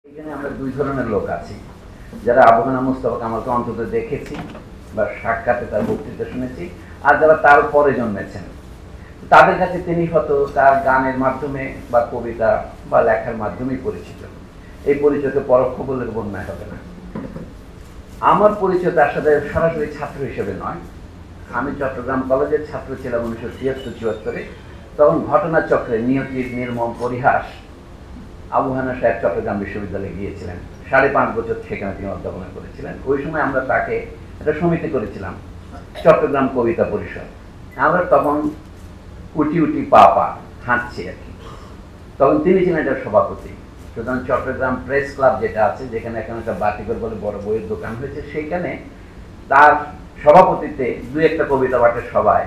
এখানে আমরা দুই ধরনের লোক আছি, যারা আবু হানা মুস্তাফা কামালকে অন্তত দেখেছি বা সাক্ষাতে তার বক্তৃতা শুনেছি, আর যারা তার পরে জন্মেছেন তাদের কাছে তিনি হয়তো তার গানের মাধ্যমে বা কবিতা বা লেখার মাধ্যমেই পরিচিত। এই পরিচয়কে পরোক্ষ বলে বন্যায় হবে না। আমার পরিচয় তার সাথে সরাসরি ছাত্র হিসেবে নয়। আমি চট্টগ্রাম কলেজের ছাত্র ছিলাম 1973-74। তখন ঘটনাচক্রে নিয়তির নির্মম পরিহাস আবু হানা সাহেব চট্টগ্রাম বিশ্ববিদ্যালয়ে গিয়েছিলেন। 5.5 বছর সেখানে তিনি অধ্যাপনা করেছিলেন। ওই সময় আমরা তাকে একটা সমিতি করেছিলাম, চট্টগ্রাম কবিতা পরিষদ। আমরা তখন উটি উটি পা পা হাঁটছি আর কি। তখন তিনি ছিলেন এটার সভাপতি। সুতরাং চট্টগ্রাম প্রেস ক্লাব যেটা আছে, যেখানে এখন একটা বাতিঘর বলে বড় বইয়ের দোকান হয়েছে, সেইখানে তার সভাপতিতে দুই একটা কবিতা পাঠের সভায়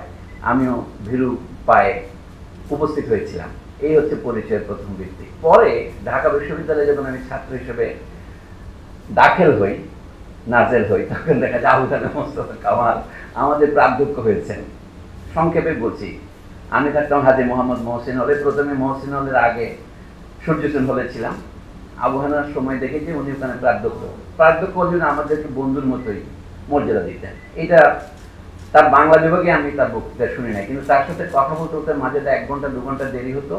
আমিও ভীরু পায়ে উপস্থিত হয়েছিলাম। এই হচ্ছে পরিচয়ের প্রথম ভিত্তি। পরে ঢাকা বিশ্ববিদ্যালয়ে যখন আমি ছাত্র হিসেবে দাখিল হই, নাজেল হই, তখন দেখা যায় আবু হানা মুস্তাফা কামাল আমাদের প্রাধ্যক্ষ হয়েছেন। সংক্ষেপে বলছি, আমি থাকতাম হাজী মোহাম্মদ মহসিন হলে। প্রথমে মহসিন হলের আগে সূর্যসেন হলে ছিলাম। আবু হানার সময় দেখেছি উনি ওখানে প্রাধ্যক্ষ জন্য আমাদেরকে বন্ধুর মতোই মর্যাদা দিতেন। এটা তার বাংলা বিভাগে আমি তার বক্তৃতা শুনি নাই, কিন্তু তার সাথে কথা বলতে হতে মাঝে 1 ঘন্টা 2 ঘন্টা দেরি হতো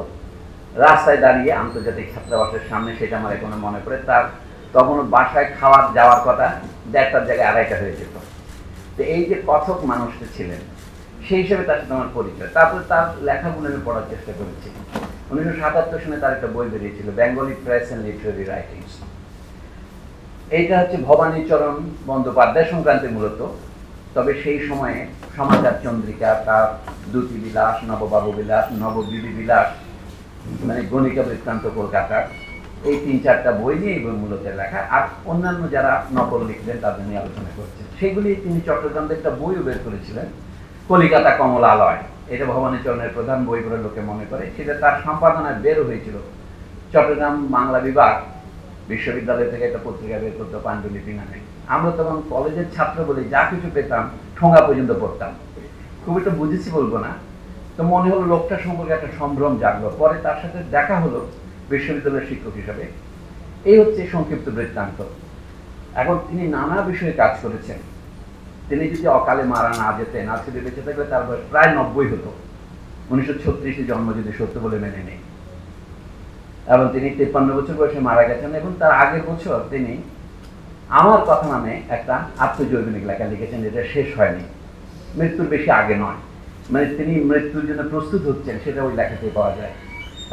রাস্তায় দাঁড়িয়ে আন্তর্জাতিক ছাত্রাবাসের সামনে। সেটা আমার এখনো মনে পড়ে। তার তখন বাসায় খাওয়ার যাওয়ার কথা 1টার জায়গায় 2:30 হয়ে যেত। তো এই যে কথক মানুষটা ছিলেন, সেই হিসেবে তার সাথে আমার পরিচয়। তারপরে তার লেখাগুলো আমি পড়ার চেষ্টা করেছি। 1977 সালে তার একটা বই বেরিয়েছিল, Bengali press and literary writings. এইটা হচ্ছে ভবানীচরণ বন্দ্যোপাধ্যায় সংক্রান্তি মূলত। তবে সেই সময়ে সমাচার চন্দ্রিকা, তার দ্যুতি বিলাস, নববাবু বিলাস, নববিবি বিলাস, মানে গণিকা বৃত্তান্ত কলকাতার, এই 3-4টা বই নিয়ে এই বই মূলত লেখা। আর অন্যান্য যারা নকল লিখলেন তাদের নিয়ে আলোচনা করছেন। সেগুলি তিনি চট্টগ্রাম একটা বইও বের করেছিলেন, কলিকাতা কমলালয়। এটা ভবানীচরণের প্রধান বই বলে লোকে মনে করে। সেটা তার সম্পাদনায় বেরও হয়েছিল। চট্টগ্রাম বাংলা বিভাগ বিশ্ববিদ্যালয় থেকে একটা পত্রিকা বের করতো পাণ্ডুলিপি নামে। আমরা তখন কলেজের ছাত্র বলে যা কিছু পেতাম ঠোঙা পর্যন্ত পড়তাম। খুব একটা বুঝেছি বলবো না, তো মনে হলো লোকটা সম্পর্কে একটা সম্ভ্রম জাগলো। পরে তার সাথে দেখা হলো বিশ্ববিদ্যালয়ের শিক্ষক হিসাবে। এই হচ্ছে সংক্ষিপ্ত বৃত্তান্ত। এখন তিনি নানা বিষয়ে কাজ করেছেন। তিনি যদি অকালে মারা না যেতেন, আজকে বেঁচে থাকলে তার বয়স প্রায় 90 হতো। 1936 জন্ম, যদি সত্য বলে মেনে নেই। এবং তিনি 53 বছর বয়সে মারা গেছেন। এবং তার আগের বছর তিনি আমার কথা নামে একটা আত্মজৈবনিক লেখা লিখেছেন, যেটা শেষ হয়নি, মৃত্যুর বেশি আগে নয়, মানে তিনি মৃত্যুর জন্য প্রস্তুত হচ্ছেন, সেটা ওই লেখাতেই পাওয়া যায়।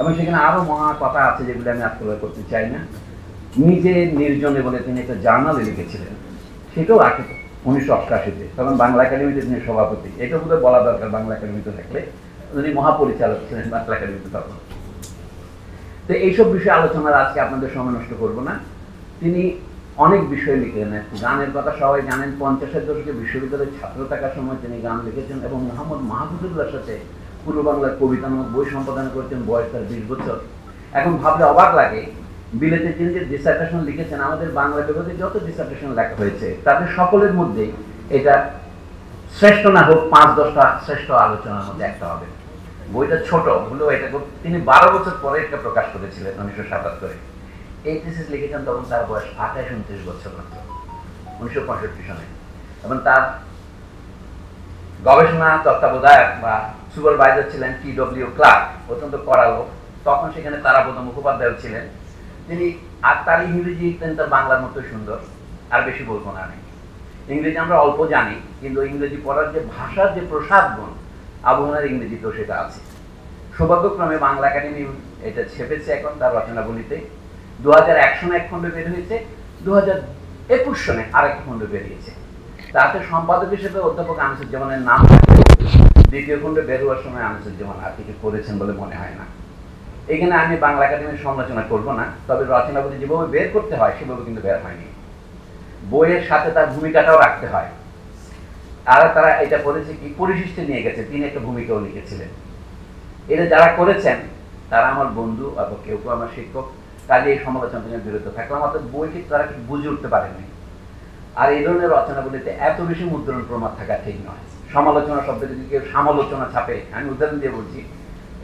এবং সেখানে আরো মহা কথা আছে যেগুলো আমি আত্মপ্রকাশ করতে চাই না। নিজে নির্জনে বলে তিনি একটা জার্নালে লিখেছিলেন, সেটাও আছে 1988-তে। তখন বাংলা একাডেমিতে তিনি সভাপতি। এটা বোধহয় বলা দরকার, বাংলা একাডেমিতে থাকলে। উনি মহাপরিচালক ছিলেন বাংলা একাডেমিতে তখন। তো এইসব বিষয়ে আলোচনার আজকে আপনাদের সময় নষ্ট করব না। তিনি অনেক বিষয় লিখেছেন। গানের কথা সবাই জানেন। 50-এর দশকে বিশ্ববিদ্যালয়ের ছাত্র থাকার সময় তিনি গান লিখেছেন এবং মোহাম্মদ মাহফুজুল্লাহর সাথে পূর্ব বাংলার কবিতা নামক বই সম্পাদনা করেছেন। বয়স তার 20 বছর। এখন ভাবলে অবাক লাগে, বিলেতে তিনি যে ডিসার্টেশন লিখেছেন, আমাদের বাংলা বিভাগে যত ডিসার্টেশন লেখা হয়েছে তাদের সকলের মধ্যেই এটা শ্রেষ্ঠ না হোক 5-10টা শ্রেষ্ঠ আলোচনার মধ্যে একটা হবে। বইটা ছোট হলেও এটা তিনি 12 বছর পরে এটা প্রকাশ করেছিলেন 1977-এ। এই থিসিস লিখেছেন তখন তার বয়স 28-29 বছর মাত্র, 1965 সালে। এবং তার গবেষণা তত্ত্বাবধায়ক বা সুপারভাইজার ছিলেন TW ক্লার্ক, অত্যন্ত কড়া লোক। তখন সেখানে তারাপদ মুখোপাধ্যায় ছিলেন তিনি। আর তার ইংরেজি তার বাংলার মতো সুন্দর, আর বেশি বলবো না আমি। ইংরেজি আমরা অল্প জানি, কিন্তু ইংরেজি পড়ার যে ভাষার যে প্রসাদ গুণ, আবু হানার ইংরেজিতেও সেটা আছে। সৌভাগ্যক্রমে বাংলা একাডেমি এটা ছেপেছে এখন তার রচনাবলিতে। 2001 সনে 1 খণ্ড বের হয়েছে, 2021 সনে আরেক খণ্ড বেরিয়েছে। তাতে সম্পাদক হিসেবে অধ্যাপক আনিসুজ্জামানের নাম থাকে। 2য় খণ্ড বের হওয়ার সময় আনিসুজ্জামান আর কিছু করেছেন বলে মনে হয় না। এখানে আমি বাংলা একাডেমির সমালোচনা করব না, তবে রচনাবলী যেভাবে বের করতে হয় সেভাবে কিন্তু বের হয়নি। বইয়ের সাথে তার ভূমিকাটাও রাখতে হয়। আর তারা এটা করেছে কি, পরিশিষ্টে নিয়ে গেছে। তিনি একটা ভূমিকাও লিখেছিলেন। এটা যারা করেছেন তারা আমার বন্ধু, অথবা কেউ কেউ আমার শিক্ষক। কাজে এই সমালোচনা থেকে বিরত থাকলাম। অর্থাৎ বইটি তারা কিছু বুঝে উঠতে পারেনি। আর এই ধরনের রচনাগুলিতে এত বেশি মুদ্রণ প্রমাদ থাকা ঠিক নয়। সমালোচনা শব্দ যদি কেউ সমালোচনা ছাপে, আমি উদাহরণ দিয়ে বলছি,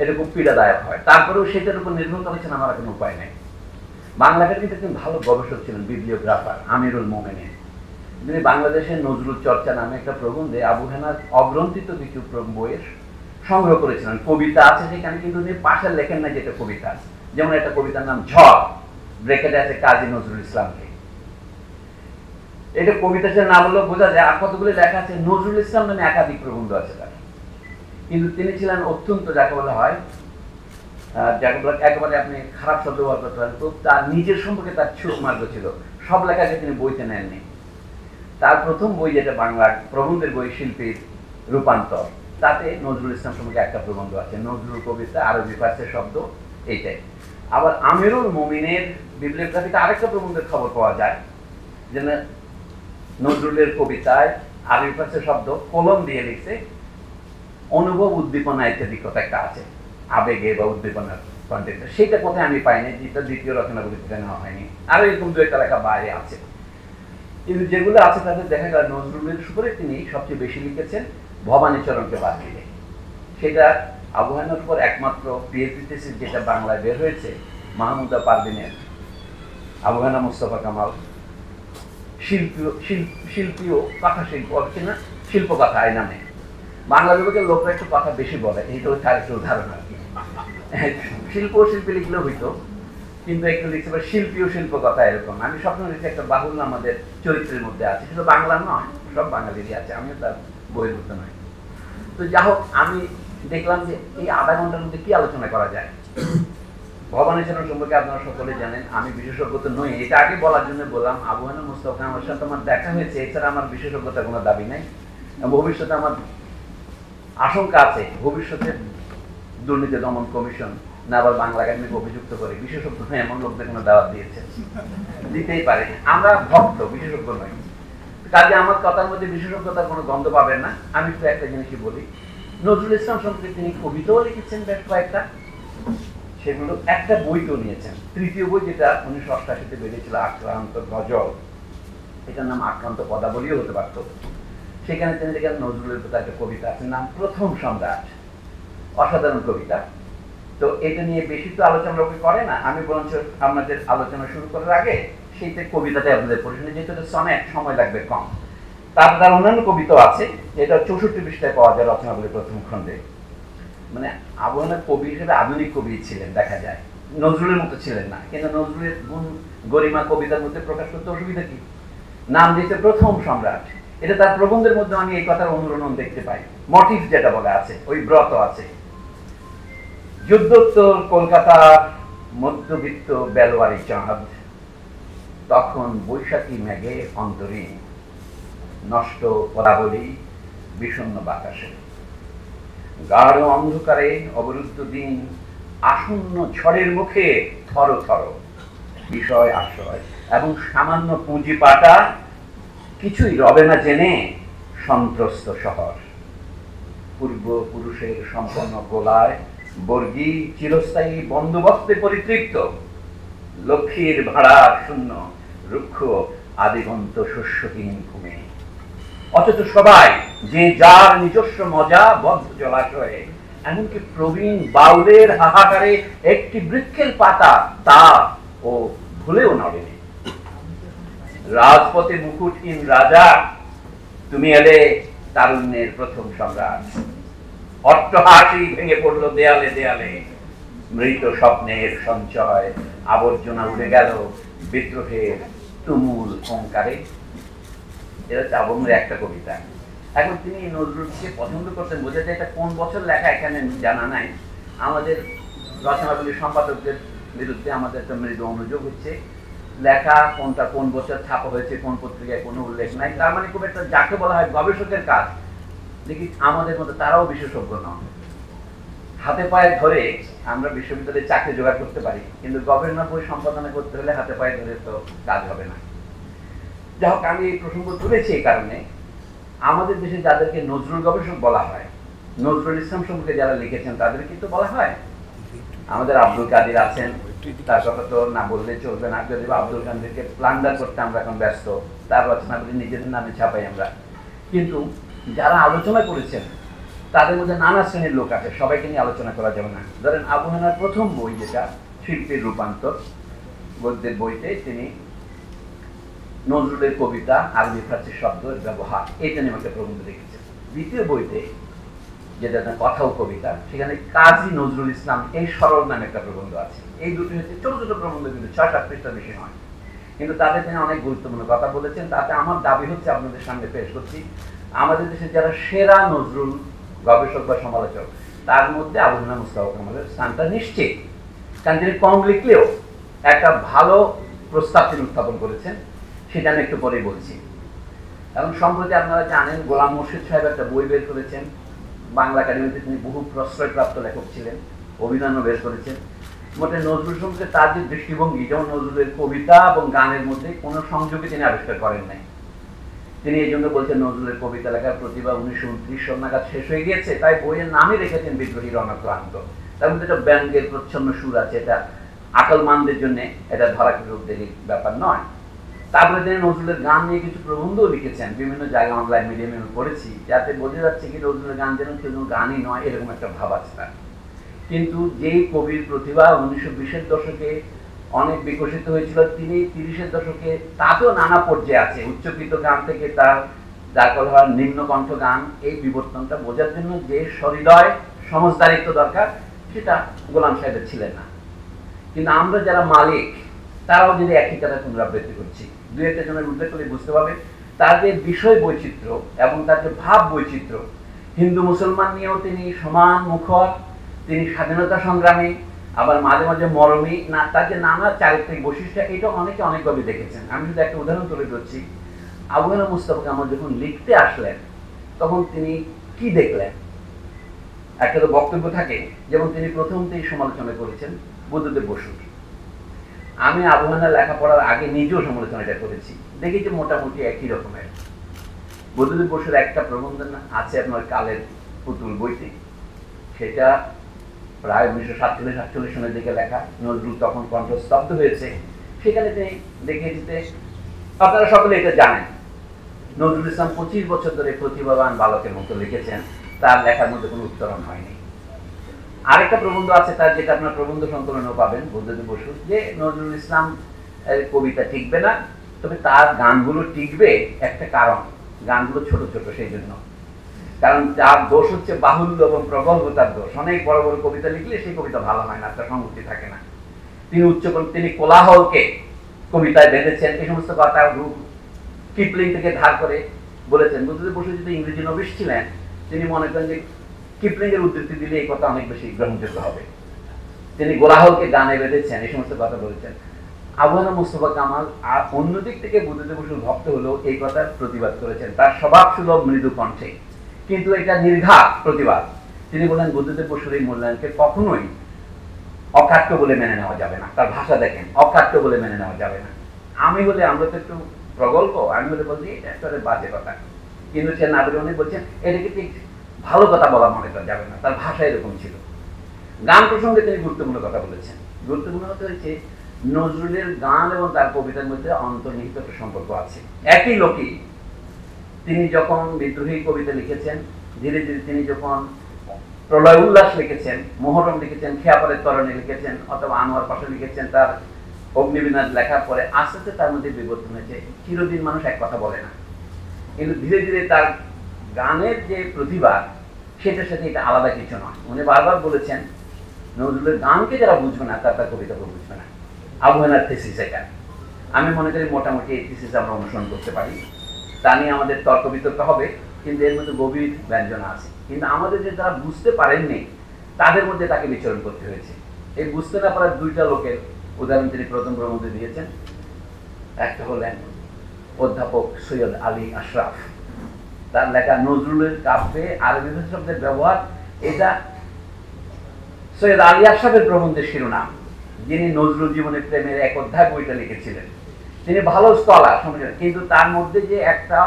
এটা খুব পীড়াদায়ক হয়। তারপরেও সেটার উপর নির্ভর করেছেন আমার কোনো উপায় নেই। বাংলাটার কিন্তু একজন ভালো গবেষক ছিলেন, বিবলিওগ্রাফার আমিরুল মোমেনীন। তিনি বাংলাদেশের নজরুল চর্চা নামে একটা প্রবন্ধে আবু হেনার অগ্রন্থিত কিছু বইয়ের সংগ্রহ করেছিলেন। কবিতা আছে যেখানে, কিন্তু উনি পাশে লেখেন না যেটা কবিতা আছে। যেমন একটা কবিতার নাম ঝড়, ব্রেকেটে আছে কাজী নজরুল ইসলামকে। এটা কবিতা সে না বললেও বোঝা যায়। আর কতগুলো লেখা আছে নজরুল ইসলাম নামে একাধিক প্রবন্ধ আছে তার। কিন্তু তিনি ছিলেন অত্যন্ত, যাকে বলা হয়, যাকে বলা একেবারে আপনি খারাপ শব্দ ব্যবহার করতে পারেন, তো তার নিজের সম্পর্কে তার ছুট মার্গ ছিল, সব লেখাকে তিনি বইতে নেননি। তার প্রথম বই যেটা বাংলা প্রবন্ধের বই শিল্পীর রূপান্তর, তাতে নজরুল ইসলাম সম্পর্কে একটা প্রবন্ধ আছে, নজরুল কবিতা আরবি ফার্সি শব্দ, এইটাই। আবার আমিরুল মোমিনের বিবলিওগ্রাফিতে আরেকটা প্রবন্ধের খবর পাওয়া যায়, যে নজরুলের কবিতায় আরবি ফার্সি শব্দ কলম দিয়ে লিখছে, অনুভব উদ্দীপনা ইত্যাদি কথা একটা আছে, আবেগে বা উদ্দীপনার কন্টেন্টে। সেটা কোথায় আমি পাইনি, যেটা দ্বিতীয় রচনাগুলি থেকে নেওয়া হয়নি। আরো এরকম দু একটা লেখা বাইরে আছে, কিন্তু যেগুলো আছে তাদের দেখা গেল নজরুলের উপরে তিনি সবচেয়ে বেশি লিখেছেন, ভবানীচরণকে বাদ দিলে। সেটা আবু হেনার উপর একমাত্র পিএইচডি থিসিস যেটা বাংলায় বের হয়েছে, মাহমুদা পারভিনের আবু হেনা মুস্তফা কামাল শিল্পী ও কথা শিল্প কিনা শিল্পকথা এই নামে। বাংলা বিভাগের লোকরা একটু কথা বেশি বলে, এইটা হচ্ছে আরেকটা উদাহরণ আর কি। শিল্প ও শিল্পী লিখলেও হইতো, কিন্তু একটু লিখতে পারে শিল্পী ও শিল্পকথা এরকম। আমি স্বপ্ন লিখে একটা বাহুল্য আমাদের চরিত্রের মধ্যে আছে, শুধু বাংলার নয়, সব বাঙালিরই আছে, আমিও তার বহির্ভূত নয়। তো যা হোক, আমি দেখলাম যে এই আধা ঘন্টার মধ্যে কি আলোচনা করা যায়। ভবানীচরণ সম্পর্কে আপনারা সকলে জানেন, আমি বিশেষজ্ঞ তো নই, এটা আগে বলার জন্য বললাম। আবু হেনা মুস্তফা আমার সাথে আমার দেখা হয়েছে, এছাড়া আমার বিশেষজ্ঞতার কোনো দাবি নাই। ভবিষ্যতে আমার আশঙ্কা আছে, ভবিষ্যতে দুর্নীতি দমন কমিশন না আবার বাংলা একাডেমিকে অভিযুক্ত করে বিশেষজ্ঞ নয় এমন লোকদের কোনো দাওয়াত দিয়েছে, দিতেই পারে। আমরা ভক্ত, বিশেষজ্ঞ নই, কাজে আমার কথার মধ্যে বিশেষজ্ঞতার কোনো গন্ধ পাবেন না। আমি তো একটা জিনিসই বলি, নজরুল ইসলাম সম্পর্কে তিনি কবিতাও লিখেছেন বেশ কয়েকটা, সেগুলো একটা বইতেও নিয়েছেন। তৃতীয় বই যেটা 1988-তে বেরিয়েছিল, আক্রান্ত গজল, এটার নাম আক্রান্ত পদাবলীও হতে পারত। সেখানে তিনি দেখেন নজরুলের প্রতি একটা কবিতা আছে, নাম প্রথম সম্রাট, অসাধারণ কবিতা। তো এটা নিয়ে বেশি তো আলোচনা লোকে করে না, আমি বরঞ্চ আপনাদের আলোচনা শুরু করার আগে সেইটা কবিতাতে আপনাদের পড়ে শুনে, যেহেতু সনেট সময় লাগবে কম। তারপর তার অন্যান্য কবিতাও আছে, এটা 64 পৃষ্ঠায় পাওয়া যায় রচনাবলীর প্রথম খণ্ডে। মানে আবু হেনা কবি হিসেবে আধুনিক কবি ছিলেন দেখা যায়, নজরুলের মতো ছিলেন না, কিন্তু নজরুলের গুণ গরিমা কবিতার মধ্যে প্রকাশ করতে অসুবিধা কি? নাম দিয়েছে প্রথম সম্রাট। এটা তার প্রবন্ধের মধ্যে আমি এই কথার অনুরণন দেখতে পাই, মোটিভ যেটা বলা আছে, ওই ব্রত আছে। যুদ্ধোত্তর কলকাতার মধ্যবিত্ত বেলোয়ারি চাঁদ, তখন বৈশাখী মেঘে অন্তরীণ, নষ্ট পদাবলী বিষণ্ণ বাতাসে, গাঢ় অন্ধকারে অবরুদ্ধ দিন, আসন্ন ঝড়ের মুখে থর থর, বিষয় আশ্রয় এবং সামান্য পুঁজি পাটা, কিছুই রবে না জেনে সন্ত্রস্ত শহর, পূর্বপুরুষের সম্পন্ন গোলায় বর্গী চিরস্থায়ী বন্দোবস্তে পরিতৃপ্ত, লক্ষ্মীর ভাড়া শূন্য রুক্ষ আদিগন্ত শস্যহীন ভূমি। অথচ সবাই যে যার নিজস্ব মজা বদ্ধ জলাশয়ে, এমনকি প্রবীণ বাউলের হাহাকারে একটি বৃক্ষের পাতা তা ও ভুলেও নড়েনি। রাজপথে মুকুটহীন রাজা, তুমি এলে তারুণ্যের প্রথম সম্রাট। অট্টহাসি ভেঙে পড়লো দেয়ালে দেয়ালে, মৃত স্বপ্নের সঞ্চয়, আবর্জনা উড়ে গেল বিদ্রোহের তুমুল ওঙ্কারে। এটা চাবনের একটা কবিতা। এখন তিনি নজরুলকে পছন্দ করতেন, বোঝা যায় এটা কোন বছর লেখা এখানে জানা নাই। আমাদের রচনাবলীর সম্পাদকদের বিরুদ্ধে আমাদের একটা মৃদু অনুযোগ হচ্ছে, লেখা কোনটা কোন বছর ছাপা হয়েছে কোন পত্রিকায় কোনো উল্লেখ নাই। তার মানে খুব একটা যাকে বলা হয় গবেষকের কাজ, দেখি আমাদের মধ্যে তারাও বিশেষজ্ঞ নন। হাতে পায়ে ধরে আমরা বিশ্ববিদ্যালয়ে চাকরি জোগাড় করতে পারি, কিন্তু গবেষণা বই সম্পাদনা করতে হলে হাতে পায়ে ধরে তো কাজ হবে না। যাই হোক, আমি এই প্রসঙ্গ তুলেছি এই কারণে, আমাদের দেশে যাদেরকে নজরুল গবেষক বলা হয়, নজরুল ইসলাম সম্পর্কে যারা লিখেছেন তাদের কিন্তু বলা হয়। আমাদের আব্দুল কাদের আছেন, তার কথা তো না বললে চলবে না, যদি আব্দুল কাদেরকে প্লান্ডার করতে আমরা এখন ব্যস্ত, তার রচনাগুলি নিজেদের নামে ছাপাই আমরা। কিন্তু যারা আলোচনা করেছেন তাদের মধ্যে নানা শ্রেণীর লোক আছে, সবাইকে নিয়ে আলোচনা করা যাবে না। ধরেন আবু হেনার প্রথম বই যেটা শিল্পীর রূপান্তর, গদ্যের বইতে তিনি নজরুলের কবিতা আরবি ফার্সি শব্দের ব্যবহার এটা নিয়ে একটা প্রবন্ধ লিখেছেন। দ্বিতীয় বইতে যেটা কথা ও কবিতা, সেখানে কাজী নজরুল ইসলাম এই সরল নামে একটা প্রবন্ধ আছে। এই দুটি হচ্ছে ছোট ছোট প্রবন্ধ, কিন্তু 6-7 পৃষ্ঠার বেশি নয়, কিন্তু তাতে তিনি অনেক গুরুত্বপূর্ণ কথা বলেছেন। তাতে আমার দাবি হচ্ছে আপনাদের সামনে পেশ করছি, আমাদের দেশে যারা সেরা নজরুল গবেষক বা সমালোচক, তার মধ্যে আবু হানা মুস্তাফা কামালের স্থানটা নিশ্চিত। কারণ তিনি কম লিখলেও একটা ভালো প্রস্তাব তিনি উত্থাপন করেছেন, সেটা আমি একটু পরেই বলছি। এবং সম্প্রতি আপনারা জানেন গোলাম মুর্শিদ সাহেব একটা বই বের করেছেন, বাংলা একাডেমিতে তিনি বহু প্রশ্রয়প্রাপ্ত লেখক ছিলেন, অভিধানও বের করেছেন। মোটে নজরুল সম্পর্কে তার যে দৃষ্টিভঙ্গি, যেমন নজরুলের কবিতা এবং গানের মধ্যে কোনো সংযোগই তিনি আবিষ্কার করেন নাই। তিনি এই জন্য বলছেন নজরুলের কবিতা লেখার প্রতিভা 1929 সাল নাগাদ শেষ হয়ে গিয়েছে, তাই বইয়ের নামই রেখেছেন বিদ্রোহী রণক্রান্ত। তার মধ্যে একটা ব্যঙ্গের প্রচ্ছন্ন সুর আছে, এটা আকলমানদের জন্য এটা ধরাকৃতির ব্যাপার নয়। তারপরে তিনি নজরুলের গান নিয়ে কিছু প্রবন্ধও লিখেছেন, বিভিন্ন জায়গায় অনলাইন মিডিয়ামে আমি পড়েছি, যাতে বোঝা যাচ্ছে কি নজরুলের গান যেন কেউ গানই নয়, এরকম একটা ভাব আছে তার। কিন্তু যেই কবির প্রতিভা 1920-এর দশকে অনেক বিকশিত হয়েছিল, তিনি 30-এর দশকে তাতেও নানা পর্যায়ে আছে, উচ্চকৃত গান থেকে তার যার কথা নিম্ন কণ্ঠ গান, এই বিবর্তনটা বোঝার জন্য যে সহৃদয় সমজদারিত্ব দরকার, সেটা গোলাম সাহেবের ছিলেন না। কিন্তু আমরা যারা মালিক, তারাও যদি একই কথা পুনরাবৃত্তি করছি, দু একটা জনের উল্লেখ করে বুঝতে পারবে তার যে বিষয় বৈচিত্র্য এবং তার যে ভাব বৈচিত্র্য, হিন্দু মুসলমান নিয়েও তিনি সমান মুখর, তিনি স্বাধীনতা সংগ্রামী, আবার মাঝে মাঝে মরমী, না তার যে নানা চারিত্রিক বৈশিষ্ট্য, এটা অনেকে অনেকভাবে দেখেছেন। আমি শুধু একটা উদাহরণ তুলে ধরছি। আবু হানা মুস্তাফা কামাল যখন লিখতে আসলেন, তখন তিনি কি দেখলেন? একটা তো বক্তব্য থাকে, যেমন তিনি প্রথমতেই সমালোচনা করেছেন বুদ্ধদেব বসুর। আমি আবু হানা লেখাপড়ার আগে নিজেও সমালোচনাটা করেছি, দেখি যে মোটামুটি একই রকমের। বুদ্ধদেব বসুর একটা প্রবন্ধ আছে আপনার কালের পুতুল বইতে, সেটা প্রায় 1947-48 সনের দিকে লেখা, নজরুল তখন কণ্ঠস্তব্ধ হয়েছে। সেখানে তিনি দেখে দিতে, আপনারা সকলে এটা জানেন, নজরুল ইসলাম 25 বছর ধরে প্রতিভাবান বালকের মতো লিখেছেন, তার লেখার মধ্যে কোনো উত্তরণ হয়নি। আরেকটা প্রবন্ধ আছে তার, যেটা আপনার প্রবন্ধ সংকলনেও পাবেন, বুদ্ধদেব বসু, যে নজরুল ইসলাম কবিতা টিকবে না, তবে তার গানগুলো টিকবে একটা কারণ, গানগুলো ছোট ছোট, সেই জন্য। কারণ তার দোষ হচ্ছে বাহুল্য এবং প্রগল্ভতার দোষ। অনেক বড় বড় কবিতা লিখলে সেই কবিতা ভালো হয় না, তার সংগতি থাকে না। তিনি কোলাহলকে কবিতায় বেঁধেছেন, এই সমস্ত কথা কিপলিং থেকে ধার করে বলেছেন। বুদ্ধদেব বসু যদি ইংরেজি নবিশ ছিলেন, তিনি মনে করেন যে কিপলিং এর উদ্ধৃতি দিলে এই কথা অনেক বেশি গ্রহণযোগ্য হবে। তিনি কোলাহলকে গানে বেঁধেছেন, এই সমস্ত কথা বলেছেন। আবু হানা মুস্তাফা কামাল আর অন্যদিক থেকে বুদ্ধদেব বসুর ভক্ত হলেও এই কথার প্রতিবাদ করেছেন তার স্বভাব সুলভ মৃদু কণ্ঠে, কিন্তু এটা নির্ঘাত প্রতিবাদ। তিনি বলেন বুদ্ধদেব বসুর এই মূল্যায়নকে কখনোই অকাট্য বলে মেনে নেওয়া যাবে না। তার ভাষা দেখেন, অকাট্য বলে মেনে নেওয়া যাবে না। আমি হলে, আমরা তো একটু প্রগল্প, আমি হলে বলছি এটা একটা বাজে কথা, কিন্তু সে না বলে উনি বলছেন এটাকে ঠিক ভালো কথা বলা মনে করা যাবে না। তার ভাষা এরকম ছিল। গান প্রসঙ্গে তিনি গুরুত্বপূর্ণ কথা বলেছেন। গুরুত্বপূর্ণ কথা হচ্ছে নজরুলের গান এবং তার কবিতার মধ্যে অন্তর্নিহিত একটা সম্পর্ক আছে। একই লোকই তিনি যখন বিদ্রোহী কবিতা লিখেছেন, ধীরে ধীরে তিনি যখন প্রলয় উল্লাস লিখেছেন, মোহরম লিখেছেন, খেয়াপালের তরণী লিখেছেন, অথবা আনোয়ার পাশা লিখেছেন, তার অগ্নিবীণাদ লেখার পরে আস্তে আস্তে তার মধ্যে বিবর্তন হয়েছে। চিরদিন মানুষ এক কথা বলে না, কিন্তু ধীরে ধীরে তার গানের যে প্রতিভা, সেটার সাথে এটা আলাদা কিছু নয়। উনি বারবার বলেছেন নজরুলের গানকে যারা বুঝবে না, তার কবিতাকে বুঝবে না। আবু হানার থিসিস এটা। আমি মনে করি মোটামুটি এই থিসিস আমরা অনুসরণ করতে পারি। তা নিয়ে আমাদের তর্ক বিতর্ক হবে, কিন্তু এর মধ্যে গভীর ব্যঞ্জনা আছে। কিন্তু আমাদের যে যারা বুঝতে পারেননি, তাদের মধ্যে তাকে বিচরণ করতে হয়েছে। এই বুঝতে না পারার দুইটা লোকের উদাহরণ তিনি প্রথম প্রবন্ধে দিয়েছেন। একটা হলেন অধ্যাপক সৈয়দ আলী আশরাফ। তার লেখা নজরুলের কাব্যে আরবি শব্দের ব্যবহার, এটা সৈয়দ আলী আশরাফের প্রবন্ধের শিরোনাম, যিনি নজরুল জীবনের প্রেমের এক অধ্যায় বইটা লিখেছিলেন। তিনি ভালো স্কলার, কিন্তু তার মধ্যে যে একটা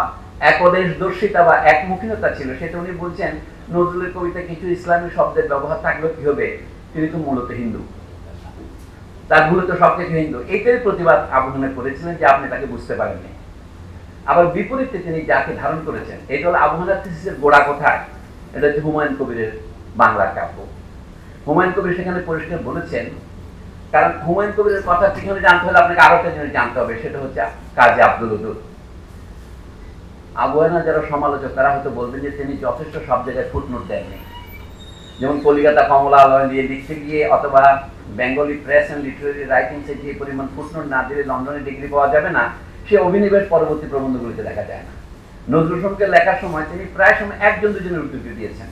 একদেশদর্শিতা বা একমুখীনতা ছিল, সেটা উনি বলছেন নজরুলের কবিতা কিছু ইসলামী শব্দের ব্যবহার থাকলেও কি হবে, তিনি তো মূলত হিন্দু, তার মূলত সবকিছু হিন্দু। এটাই প্রতিবাদ আবু হানা করেছিলেন যে আপনি তাকে বুঝতে পারেননি। আবার বিপরীতে তিনি যাকে ধারণ করেছেন, এটা হলো আবু হানার থিসিসের গোড়া কোথায়, এটা হচ্ছে হুমায়ুন কবিরের বাংলা কাব্য। হুমায়ুন কবির সেখানে পরিষ্কার বলেছেন কারণ হুমায়ুন কবিরের কথা ঠিকানা জানতে হলে আপনাকে আরো একটা জিনিস জানতে হবে, সেটা হচ্ছে কাজী আব্দুল ওদুদ। আবু হানিফার যারা সমালোচক তারা হয়তো বলবেন যে তিনি যথেষ্ট সব জায়গায় ফুটনোট দেননি। যেমন কলিকাতা কমলা দিয়ে লিখতে গিয়ে অথবা বেঙ্গলি প্রেস অ্যান্ড লিটারেরি রাইটিংসে যে পরিমাণ ফুটনোট না দিলে লন্ডনে ডিগ্রি পাওয়া যাবে না, সে অভিনিবেশ পরবর্তী প্রবন্ধগুলিতে দেখা যায় না। নজরুল ইসলামকে লেখার সময় তিনি প্রায় সময় একজন দুজনের উদ্ধৃতি দিয়েছেন।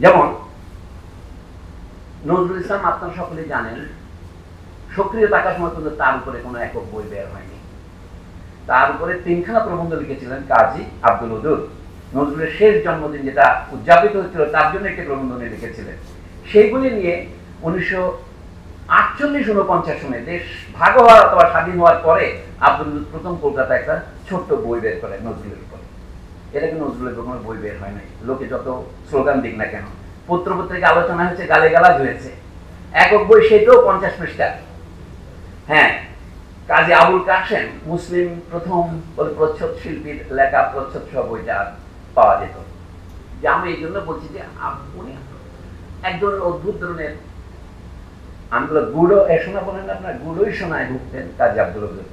যেমন নজরুল ইসলাম আপনারা সকলেই জানেন সক্রিয় থাকার সময় কিন্তু তার উপরে কোনো একক বই বের হয়নি। তার উপরে 3খানা প্রবন্ধ লিখেছিলেন কাজী আব্দুল ওদুদ। নজরুলের শেষ জন্মদিন যেটা উদযাপিত হচ্ছিল তার জন্য একটি প্রবন্ধ উনি লিখেছিলেন। সেইগুলি নিয়ে 1948-49 সনে দেশ ভাগ হওয়ার অথবা স্বাধীন হওয়ার পরে আব্দুল ওদুদ প্রথম কলকাতায় একটা ছোট্ট বই বের করেন নজরুলের উপরে। এটা কিন্তু নজরুলের কোনো বই বের হয় নাই, লোকে যত স্লোগান দিক না কেন। পত্রপত্রিকা আলোচনা হয়েছে, গালিগালাজ হয়েছে। একক বই সেটাও 50 পৃষ্ঠা। হ্যাঁ, কাজী আবুল কাশেম মুসলিম প্রথম প্রচ্ছদ শিল্পীর লেখা প্রচ্ছদ সহ বইটা পাওয়া যেত। যে আমি এই জন্য বলছি যে উনি একজন অদ্ভুত ধরনের আমগুলো গুঁড়ো শোনা বলেন আপনার গুঁড়োই শোনায় ঢুকতেন কাজী আব্দুল ওদুদ।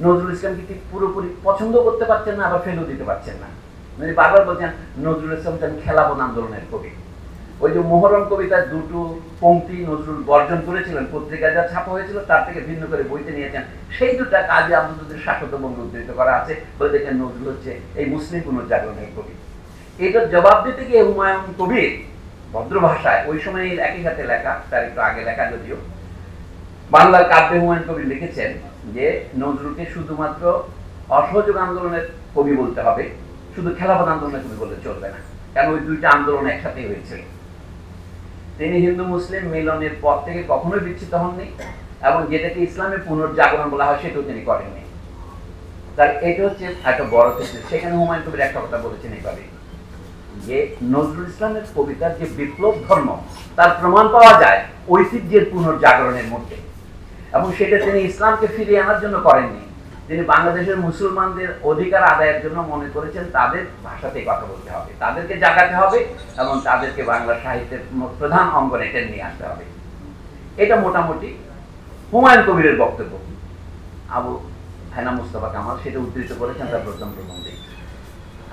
নজরুল ইসলামকে ঠিক পুরোপুরি পছন্দ করতে পারছেন না, আবার ফেলেও দিতে পারছেন না। উনি বারবার বলছেন নজরুল ইসলাম খেলাবন আন্দোলনের কবি। ওই যে মোহরম কবিতার দুটো পংক্তি নজরুল বর্জন করেছিলেন, পত্রিকায় যা ছাপা হয়েছিল তার থেকে ভিন্ন করে বইতে নিয়েছেন, সেই দুটা কাজী আব্দুল ওদুদের শাশ্বত বঙ্গ উদ্ধৃত করা আছে। বলে দেখেন নজরুল হচ্ছে এই মুসলিম পুনর্জাগরণের কবি। এটার জবাব দিতে গিয়ে হুমায়ুন কবির ভদ্র ভাষায় ওই সময় একই সাথে লেখা, তার একটু আগে লেখা যদিও, বাংলার কাব্যে হুমায়ুন কবির লিখেছেন যে নজরুলকে শুধুমাত্র অসহযোগ আন্দোলনের কবি বলতে হবে, শুধু খেলাফত আন্দোলনের কবি বলতে চলবে না, কারণ ওই দুইটা আন্দোলন একসাথেই হয়েছিল। তিনি হিন্দু মুসলিম মিলনের পথ থেকে কখনোই বিচ্ছিত হননি এবং যেটাকে ইসলামের পুনর্জাগরণ বলা হয় সেটাও তিনি করেননি। তার এটা হচ্ছে একটা বড় ক্ষেত্রে। সেখানে হুমায়ুন কবির একটা কথা বলেছেন এইভাবে যে নজরুল ইসলামের কবিতার যে বিপ্লব ধর্ম তার প্রমাণ পাওয়া যায় ঐতিহ্যের পুনর্জাগরণের মধ্যে, এবং সেটা তিনি ইসলামকে ফিরিয়ে আনার জন্য করেননি। তিনি বাংলাদেশের মুসলমানদের অধিকার আদায়ের জন্য মনে করেছেন তাদের ভাষাতেই কথা বলতে হবে, তাদেরকে জাগাতে হবে এবং তাদেরকে বাংলা সাহিত্যের প্রধান অঙ্গনে টেনে নিয়ে আসতে হবে। এটা মোটামুটি হুমায়ুন কবিরের বক্তব্য। আবু হেনা মুস্তফা কামাল সেটা উদ্ধৃত করেছেন তার প্রথম প্রবন্ধে।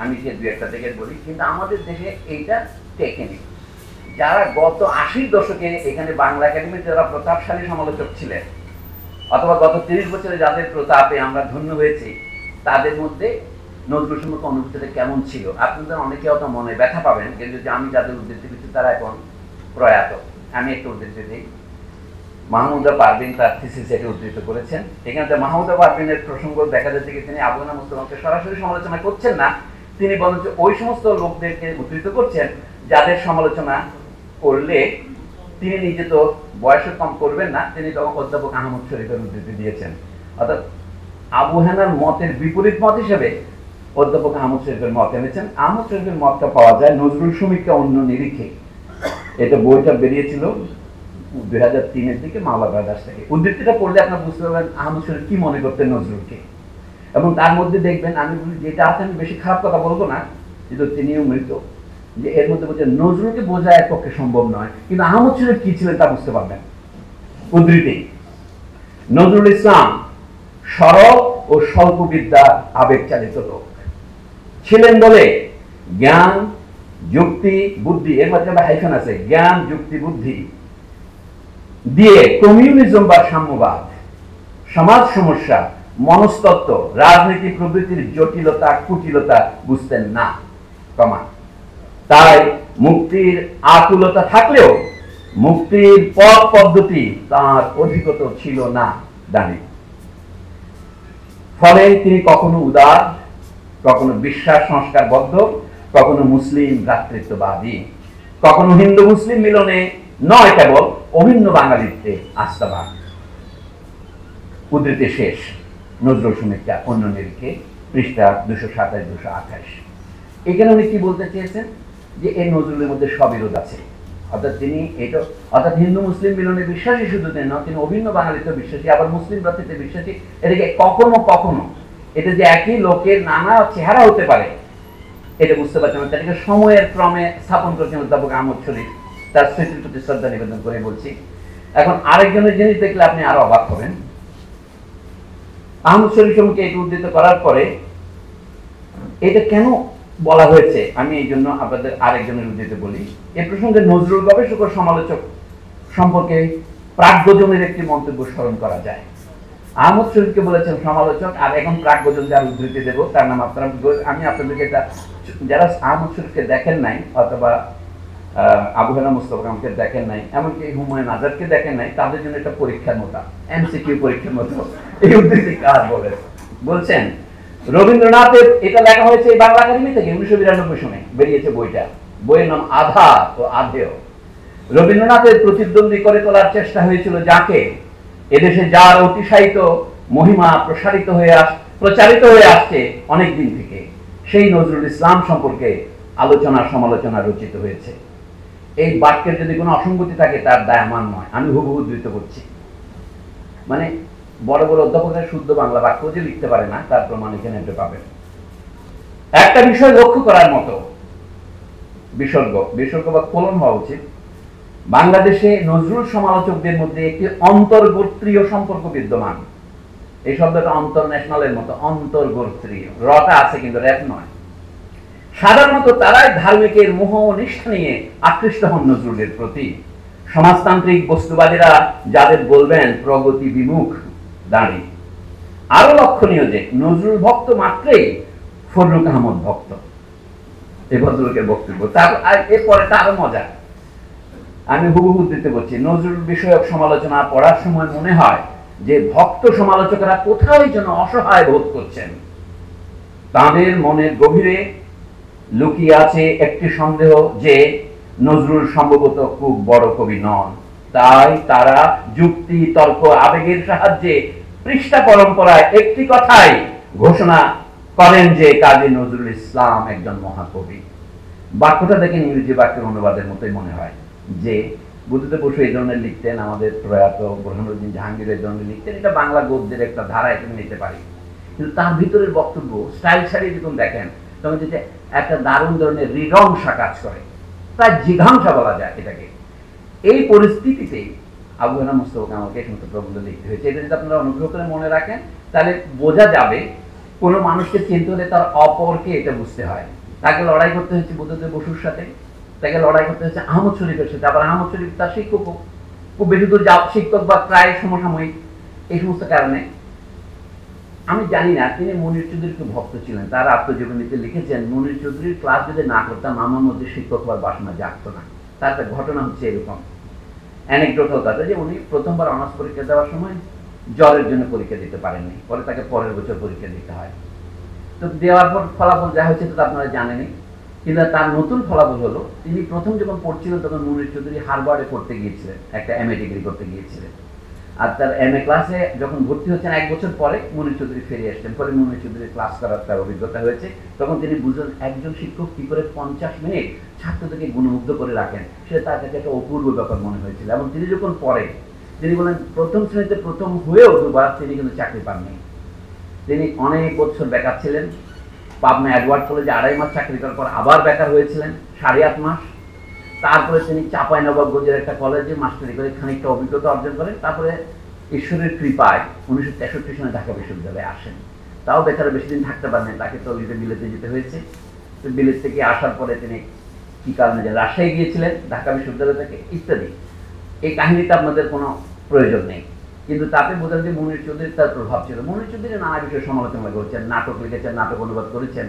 আমি যে দু একটা থেকে বলি, কিন্তু আমাদের দেশে এইটা টেকেনি। যারা গত 80 দশকে এখানে বাংলা একাডেমির যারা প্রতাপশালী সমালোচক ছিলেন অথবা গত 30 বছরে যাদের প্রতাপে আমরা ধন্য হয়েছি, তাদের মধ্যে নজরুল সম্পর্কে অনুভূতিটা কেমন ছিল আপনাদের অনেকে অত মনে ব্যথা পাবেন। কিন্তু আমি যাদের উদ্ধৃতি করছি তারা এখন প্রয়াত। আমি একটা উদ্ধৃতি দিই। মাহমুদা পারভিন তার থিসিসে এটি উদ্ধৃত করেছেন। এখানে মাহমুদা পারভিনের প্রসঙ্গ দেখা যাচ্ছে কি তিনি আবু হেনা মুস্তফাকে সরাসরি সমালোচনা করছেন না, তিনি বরঞ্চ ওই সমস্ত লোকদেরকে উদ্ধৃত করছেন যাদের সমালোচনা করলে তিনি নিজে তো বয়সে কম করবেন না, তিনি তখন অধ্যাপক আহমদ শরীফের উদ্ধৃতি দিয়েছেন। অর্থাৎ আবু হেনার মতের বিপরীত মত হিসেবে অধ্যাপক আহমদ শরীফের মত এনেছেন। আহমদ শরীফের মতটা পাওয়া যায় নজরুল সমীক্ষা অন্য নিরীক্ষে। এটা বইটা বেরিয়েছিল 2003-এর দিকে মাওলা ব্রাদার্স থেকে। উদ্ধৃতিটা পড়লে আপনারা বুঝতে পারবেন আহমদ শরীফ কি মনে করতেন নজরুলকে। এবং তার মধ্যে দেখবেন, আমি বলি যেটা আছে আমি বেশি খারাপ কথা বলবো না, কিন্তু তিনিও মৃত, যে এর মধ্যে বলছে নজরুলকে বোঝা এক পক্ষে সম্ভব নয়, কিন্তু আহমদ শরীফ কি ছিলেন তা বুঝতে পারবেন। উদ্ধৃতি: নজরুল ইসলাম সরল ও স্বল্প বিদ্যার আবেগ চালিত লোক ছিলেন বলে জ্ঞান যুক্তি বুদ্ধি, এর মধ্যে হাইফেন আছে, জ্ঞান যুক্তি বুদ্ধি দিয়ে কমিউনিজম বা সাম্যবাদ, সমাজ সমস্যা, মনস্তত্ত্ব, রাজনীতি প্রভৃতির জটিলতা কুটিলতা বুঝতেন না। তাই মুক্তির আকুলতা থাকলেও মুক্তির পথ পদ্ধতি তার অধিগত ছিল না জানি। ফলে তিনি কখনো উদার, কখনো বিশ্বাস সংস্কারবদ্ধ, কখনো মুসলিম ভ্রাতৃত্ববাদী, কখনো হিন্দু মুসলিম মিলনে নয়, কেবল অভিন্ন বাঙালিত্বে আস্থাবান। উদ্ধৃতি শেষ। নজরুল সমীক্ষা অন্য নিরীক্ষে, পৃষ্ঠা 227-228। এখানে উনি কি বলতে চেয়েছেন যে এই নজরুলের মধ্যে সবিরোধ আছে। অর্থাৎ তিনি এটা অর্থাৎ হিন্দু মুসলিম মিলনে বিশ্বাসী শুধু না, তিনি অভিন্ন বাঙালিত্ব বিশ্বাসী, আবার মুসলিম ভ্রাতৃত্বে বিশ্বাসী। এটাকে কখনো কখনো এটা যে একই লোকের নানা চেহারা হতে পারে এটা বুঝতে পারছেন না। এটাকে সময়ের ক্রমে স্থাপন করেছেন অধ্যাপক আহমদ শরীফ। তার স্মৃতির প্রতি শ্রদ্ধা নিবেদন করে বলছি এখন আরেকজনের জিনিস দেখলে আপনি আরো অবাক হবেন। আহমদ শরীফ সম্পর্কে এটা উদ্ধৃত করার পরে এটা কেন বলা হয়েছে আমি এই জন্য আপনাদের আরেকজনের উদ্ধৃতি বলি। এ প্রসঙ্গে নজরুল গবেষক ও সমালোচক সম্পর্কে প্রাজ্ঞজনের একটি মন্তব্য স্মরণ করা যায়। আহমদ শরীফকে বলেছেন সমালোচক, আর এখন প্রাজ্ঞজন যার উদ্ধৃতি দেব তার নাম আপনারা, আমি আপনাদেরকে এটা, যারা আহমদ শরীফকে দেখেন নাই অথবা আবু হেনা মুস্তফা কামালকে দেখেন নাই, এমনকি হুমায়ুন আজাদকে দেখেন নাই, তাদের জন্য একটা পরীক্ষার মতো, এমসিকিউ পরীক্ষার মতো এই উদ্ধৃতি কার বলছেন। রবীন্দ্রনাথের, এটা লেখা হয়েছে বাংলা একাডেমি থেকে 1992 সনে বেরিয়েছে বইটা, বইয়ের নাম আধা তো আধেয়। রবীন্দ্রনাথের প্রতিদ্বন্দ্বী করে তোলার চেষ্টা হয়েছিল যাকে, এদেশে যার অতিশায়িত মহিমা প্রচারিত হয়ে আসছে অনেক দিন থেকে, সেই নজরুল ইসলাম সম্পর্কে আলোচনা সমালোচনা রচিত হয়েছে। এই বাক্যের যদি কোনো অসঙ্গতি থাকে তার দায় আমার নয়, আমি হুবহু উদ্ধৃত করছি। মানে বড় বড় অধ্যাপকরা শুদ্ধ বাংলা বাক্য যে লিখতে পারে না তার প্রমাণ এখানে পাবেন। একটা বিষয় লক্ষ্য করার মতো, বিসর্গ বা কোলন হওয়া উচিত, বাংলাদেশে নজরুল সমালোচকদের মধ্যে একটি অন্তর্গোত্রীয় সম্পর্ক বিদ্যমান। এই শব্দটা অন্তর্ন্যাশনালের মতো, অন্তর্গোত্রীয়, রটা আছে কিন্তু র্যাপ নয়। সাধারণত তারাই ধার্মিকের মোহ নিষ্ঠা নিয়ে আকৃষ্ট হন নজরুলের প্রতি। সমাজতান্ত্রিক বস্তুবাদীরা যাদের বলবেন প্রগতি বিমুখ দাঁড়ি। আরো লক্ষণীয় যে নজরুল ভক্ত মাত্রেই ফজলুল আহমদ ভক্ত, এই ভদ্রলোকের বক্তব্য। এরপরে আরো মজা, আমি হুবহু দিতে বলছি। নজরুল বিষয়ক সমালোচনা পড়ার সময় মনে হয় যে ভক্ত সমালোচকরা কোথায় যেন অসহায় বোধ করছেন। তাদের মনের গভীরে লুকিয়ে আছে একটি সন্দেহ যে নজরুল সম্ভবত খুব বড় কবি নন, তাই তারা যুক্তি তর্ক আবেগের সাহায্যে পৃষ্ঠা পরম্পরায় একটি কথাই ঘোষণা করেন যে কাজী নজরুল ইসলাম একজন মহাকবি। বাক্যটা দেখে ইংরেজি বাক্যের অনুবাদের মতোই মনে হয় যে বুদ্ধদেব বসু এই ধরনের লিখতেন, আমাদের প্রয়াত বুরহানুদ্দিন জাহাঙ্গীর এই ধরনের লিখতেন। এটা বাংলা গদ্যের একটা ধারা, এখানে নিতে পারি, কিন্তু তার ভিতরের বক্তব্য স্টাইল ছাড়িয়ে যখন দেখেন তখন যেটা একটা দারুণ ধরনের হৃদংসা কাজ করে, প্রায় জিঘাংসা বলা যায় এটাকে। এই পরিস্থিতিতেই আবু হেনা মুস্তফা কামালকে এই সমস্ত প্রবন্ধ লিখতে হয়েছে। এটা যদি আপনারা অনুগ্রহ করে মনে রাখেন তাহলে বোঝা যাবে কোনো মানুষকে চিনতে হলে তার অপরকে এটা বুঝতে হয়। তাকে লড়াই করতে হচ্ছে বুদ্ধদেব বসুর সাথে, তাকে লড়াই করতে হচ্ছে আহমদ শরীফের সাথে, আবার আহমদ শরীফ তার শিক্ষক, খুব বেশি দূর শিক্ষক বা প্রায় সমসাময়িক। এই সমস্ত কারণে আমি জানি না তিনি মনির চৌধুরীর খুব ভক্ত ছিলেন। তার আত্মজীবনীতে লিখেছেন, মনির চৌধুরীর ক্লাস যদি না করতাম আমার মধ্যে শিক্ষক হওয়ার বাসনা জাগতো না। তার একটা ঘটনা হচ্ছে এরকম, অ্যানেকডোটাল কথা, যে উনি প্রথমবার অনার্স পরীক্ষা দেওয়ার সময় জ্বরের জন্য পরীক্ষা দিতে পারেননি, পরে তাকে পরের বছর পরীক্ষা দিতে হয়। তো দেওয়ার পর ফলাফল যা হয়েছে তো আপনারা জানেনই, কিন্তু তার নতুন ফলাফল হলো তিনি প্রথম যখন পড়ছিলেন তখন মনির চৌধুরী হার্ভার্ডে পড়তে গিয়েছিলেন, একটা MA ডিগ্রি করতে গিয়েছিলেন। আর তার MA ক্লাসে যখন ভর্তি হচ্ছেন 1 বছর পরে মনির চৌধুরী ফিরে আসছেন। পরে মনির চৌধুরী ক্লাস করার তার অভিজ্ঞতা হয়েছে, তখন তিনি বুঝলেন একজন শিক্ষক কি করে 50 মিনিট ছাত্রদেরকে গুণমুগ্ধ করে রাখেন, সেটা তার কাছে একটা অপূর্ব ব্যাপার মনে হয়েছিল। এবং তিনি যখন পরে তিনি বলেন প্রথম শ্রেণীতে প্রথম হয়েও 2বার তিনি কিন্তু চাকরি পাননি। তিনি অনেক বছর বেকার ছিলেন। পাবনা এডওয়ার্ড কলেজে 2.5 মাস চাকরি করার পর আবার বেকার হয়েছিলেন 8.5 মাস। তারপরে তিনি চাঁপাইনবাবগঞ্জের একটা কলেজে মাস্টারি করে খানিকটা অভিজ্ঞতা অর্জন করেন। তারপরে ঈশ্বরের কৃপায় 1963 সনে ঢাকা বিশ্ববিদ্যালয়ে আসেন। তাও বেচারা বেশি দিন থাকতে পারেন, তাকে তো বিলেতে যেতে হয়েছে। তো বিলেত থেকে আসার পরে তিনি কি কারণে যে রাজশাহী গিয়েছিলেন ঢাকা বিশ্ববিদ্যালয় থেকে ইত্যাদি। এই কাহিনীতে আপনাদের কোনো প্রয়োজন নেই, কিন্তু তাতে বোঝা যায় মনির চৌধুরীর তার প্রভাব ছিল। মনির চৌধুরী নানা বিষয়ে সমালোচনা করেছেন, নাটক লিখেছেন, নাটক অনুবাদ করেছেন,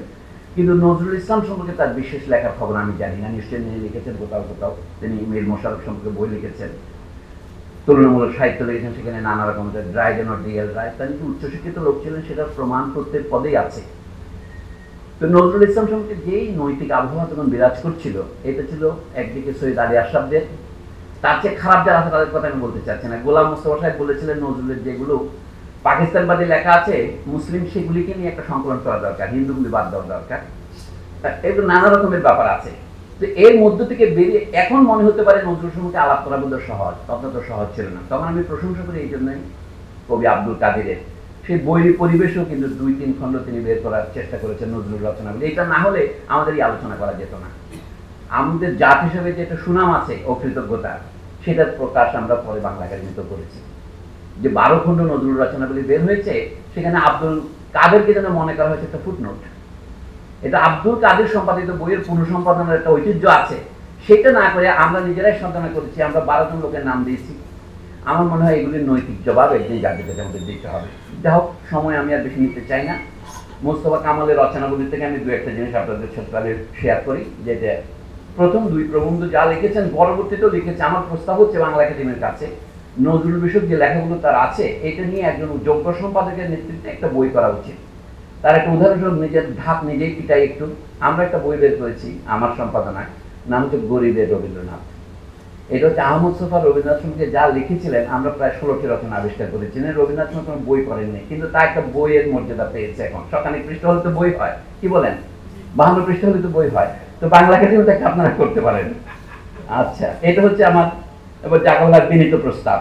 কিন্তু নজরুল ইসলাম সম্পর্কে তার বিশেষ লেখার খবর আমি জানি না। নিশ্চয়ই তিনি লিখেছেন কোথাও কোথাও, তিনি মীর মোশাররফ সম্পর্কে বই লিখেছেন, তুলনামূলক সাহিত্য লিখেছেন, সেখানে নানা রকম ড্রাইডেন ও ডিএল রায়, তিনি কি উচ্চশিক্ষিত লোক ছিলেন সেটার প্রমাণ প্রত্যেক পদেই আছে। তো নজরুল ইসলাম সম্পর্কে যেই নৈতিক আবহাওয়া তখন বিরাজ করছিল, এটা ছিল একদিকে সৈয়দ আলী আশরাফদের, তার চেয়ে খারাপ যারা আছে তাদের কথা আমি বলতে চাচ্ছি না। গোলাম মোস্তফা সাহেব বলেছিলেন নজরুলের যেগুলো পাকিস্তানবাদী লেখা আছে মুসলিম, সেগুলিকে নিয়ে একটা সংকলন করা দরকার, হিন্দুগুলি বাদ দেওয়া দরকার। এগুলো নানা রকমের ব্যাপার আছে। তো এর মধ্য থেকে বেরিয়ে এখন মনে হতে পারে নজরুল সম্পর্কে আলাপ করা বোধ সহজ, তখন তো সহজ ছিল না। তখন আমি প্রশংসা করি এই জন্যই কবি আব্দুল কাদিরের সেই বই পরিবেশও কিন্তু 2-3 খণ্ড তিনি বের করার চেষ্টা করেছেন নজরুল রচনাগুলি। এটা না হলে আমাদের এই আলোচনা করা যেত না। আমাদের জাত হিসেবে যে একটা সুনাম আছে অকৃতজ্ঞতা, সেটার প্রকাশ আমরা পরে বাংলা একাডেমিতে করেছি। যে 12 খণ্ড নজরুল রচনাবলী বের হয়েছে, সেখানে আব্দুল কাদেরকে যেন মনে করা হয়েছে একটা ফুটনোট। এটা আব্দুল কাদের সম্পাদিত বইয়ের পুনঃসম্পাদনের একটা ঐতিহ্য আছে, সেটা না করে আমরা নিজেরাই সম্পাদনা করেছি। আমরা 12 জন লোকের নাম দিয়েছি। আমার মনে হয় এগুলির নৈতিক জবাব একদিন জাতিকে আমাদের দিতে হবে। যাই হোক, সময় আমি আর বেশি নিতে চাই না। মোস্তফা কামালের রচনাগুলি থেকে আমি দু একটা জিনিস আপনাদের সাথে শেয়ার করি। যে প্রথম 2 প্রবন্ধ যা লিখেছেন, পরবর্তীতেও লিখেছে। আমার প্রস্তাব হচ্ছে বাংলা একাডেমির কাছে নজরুল বিষয়ক যে লেখাগুলো তার আছে, এটা নিয়ে একজন যোগ্য সম্পাদকের নেতৃত্বে একটা বই করা উচিত। তার একটা উদাহরণস্বরূপ নিজের ধাপ নিজেই পিটাই একটু। আমরা একটা বই বের করেছি আমার সম্পাদনায়, নাম হচ্ছে গরিবের রবীন্দ্রনাথ। এটা হচ্ছে আহমদ সোফা রবীন্দ্রনাথ সম্পর্কে যা লিখেছিলেন। আমরা প্রায় 16টি রচনা আবিষ্কার করেছি। রবীন্দ্রনাথ কোনো বই করেননি, কিন্তু তা একটা বইয়ের মর্যাদা পেয়েছে। এখন 56 পৃষ্ঠা হলে তো বই হয়, কি বলেন? 52 পৃষ্ঠা হলে তো বই হয়। তো বাংলা একাডেমিতে একটা আপনারা করতে পারেন। আচ্ছা, এটা হচ্ছে আমার এবার জাগালার বিনীত প্রস্তাব।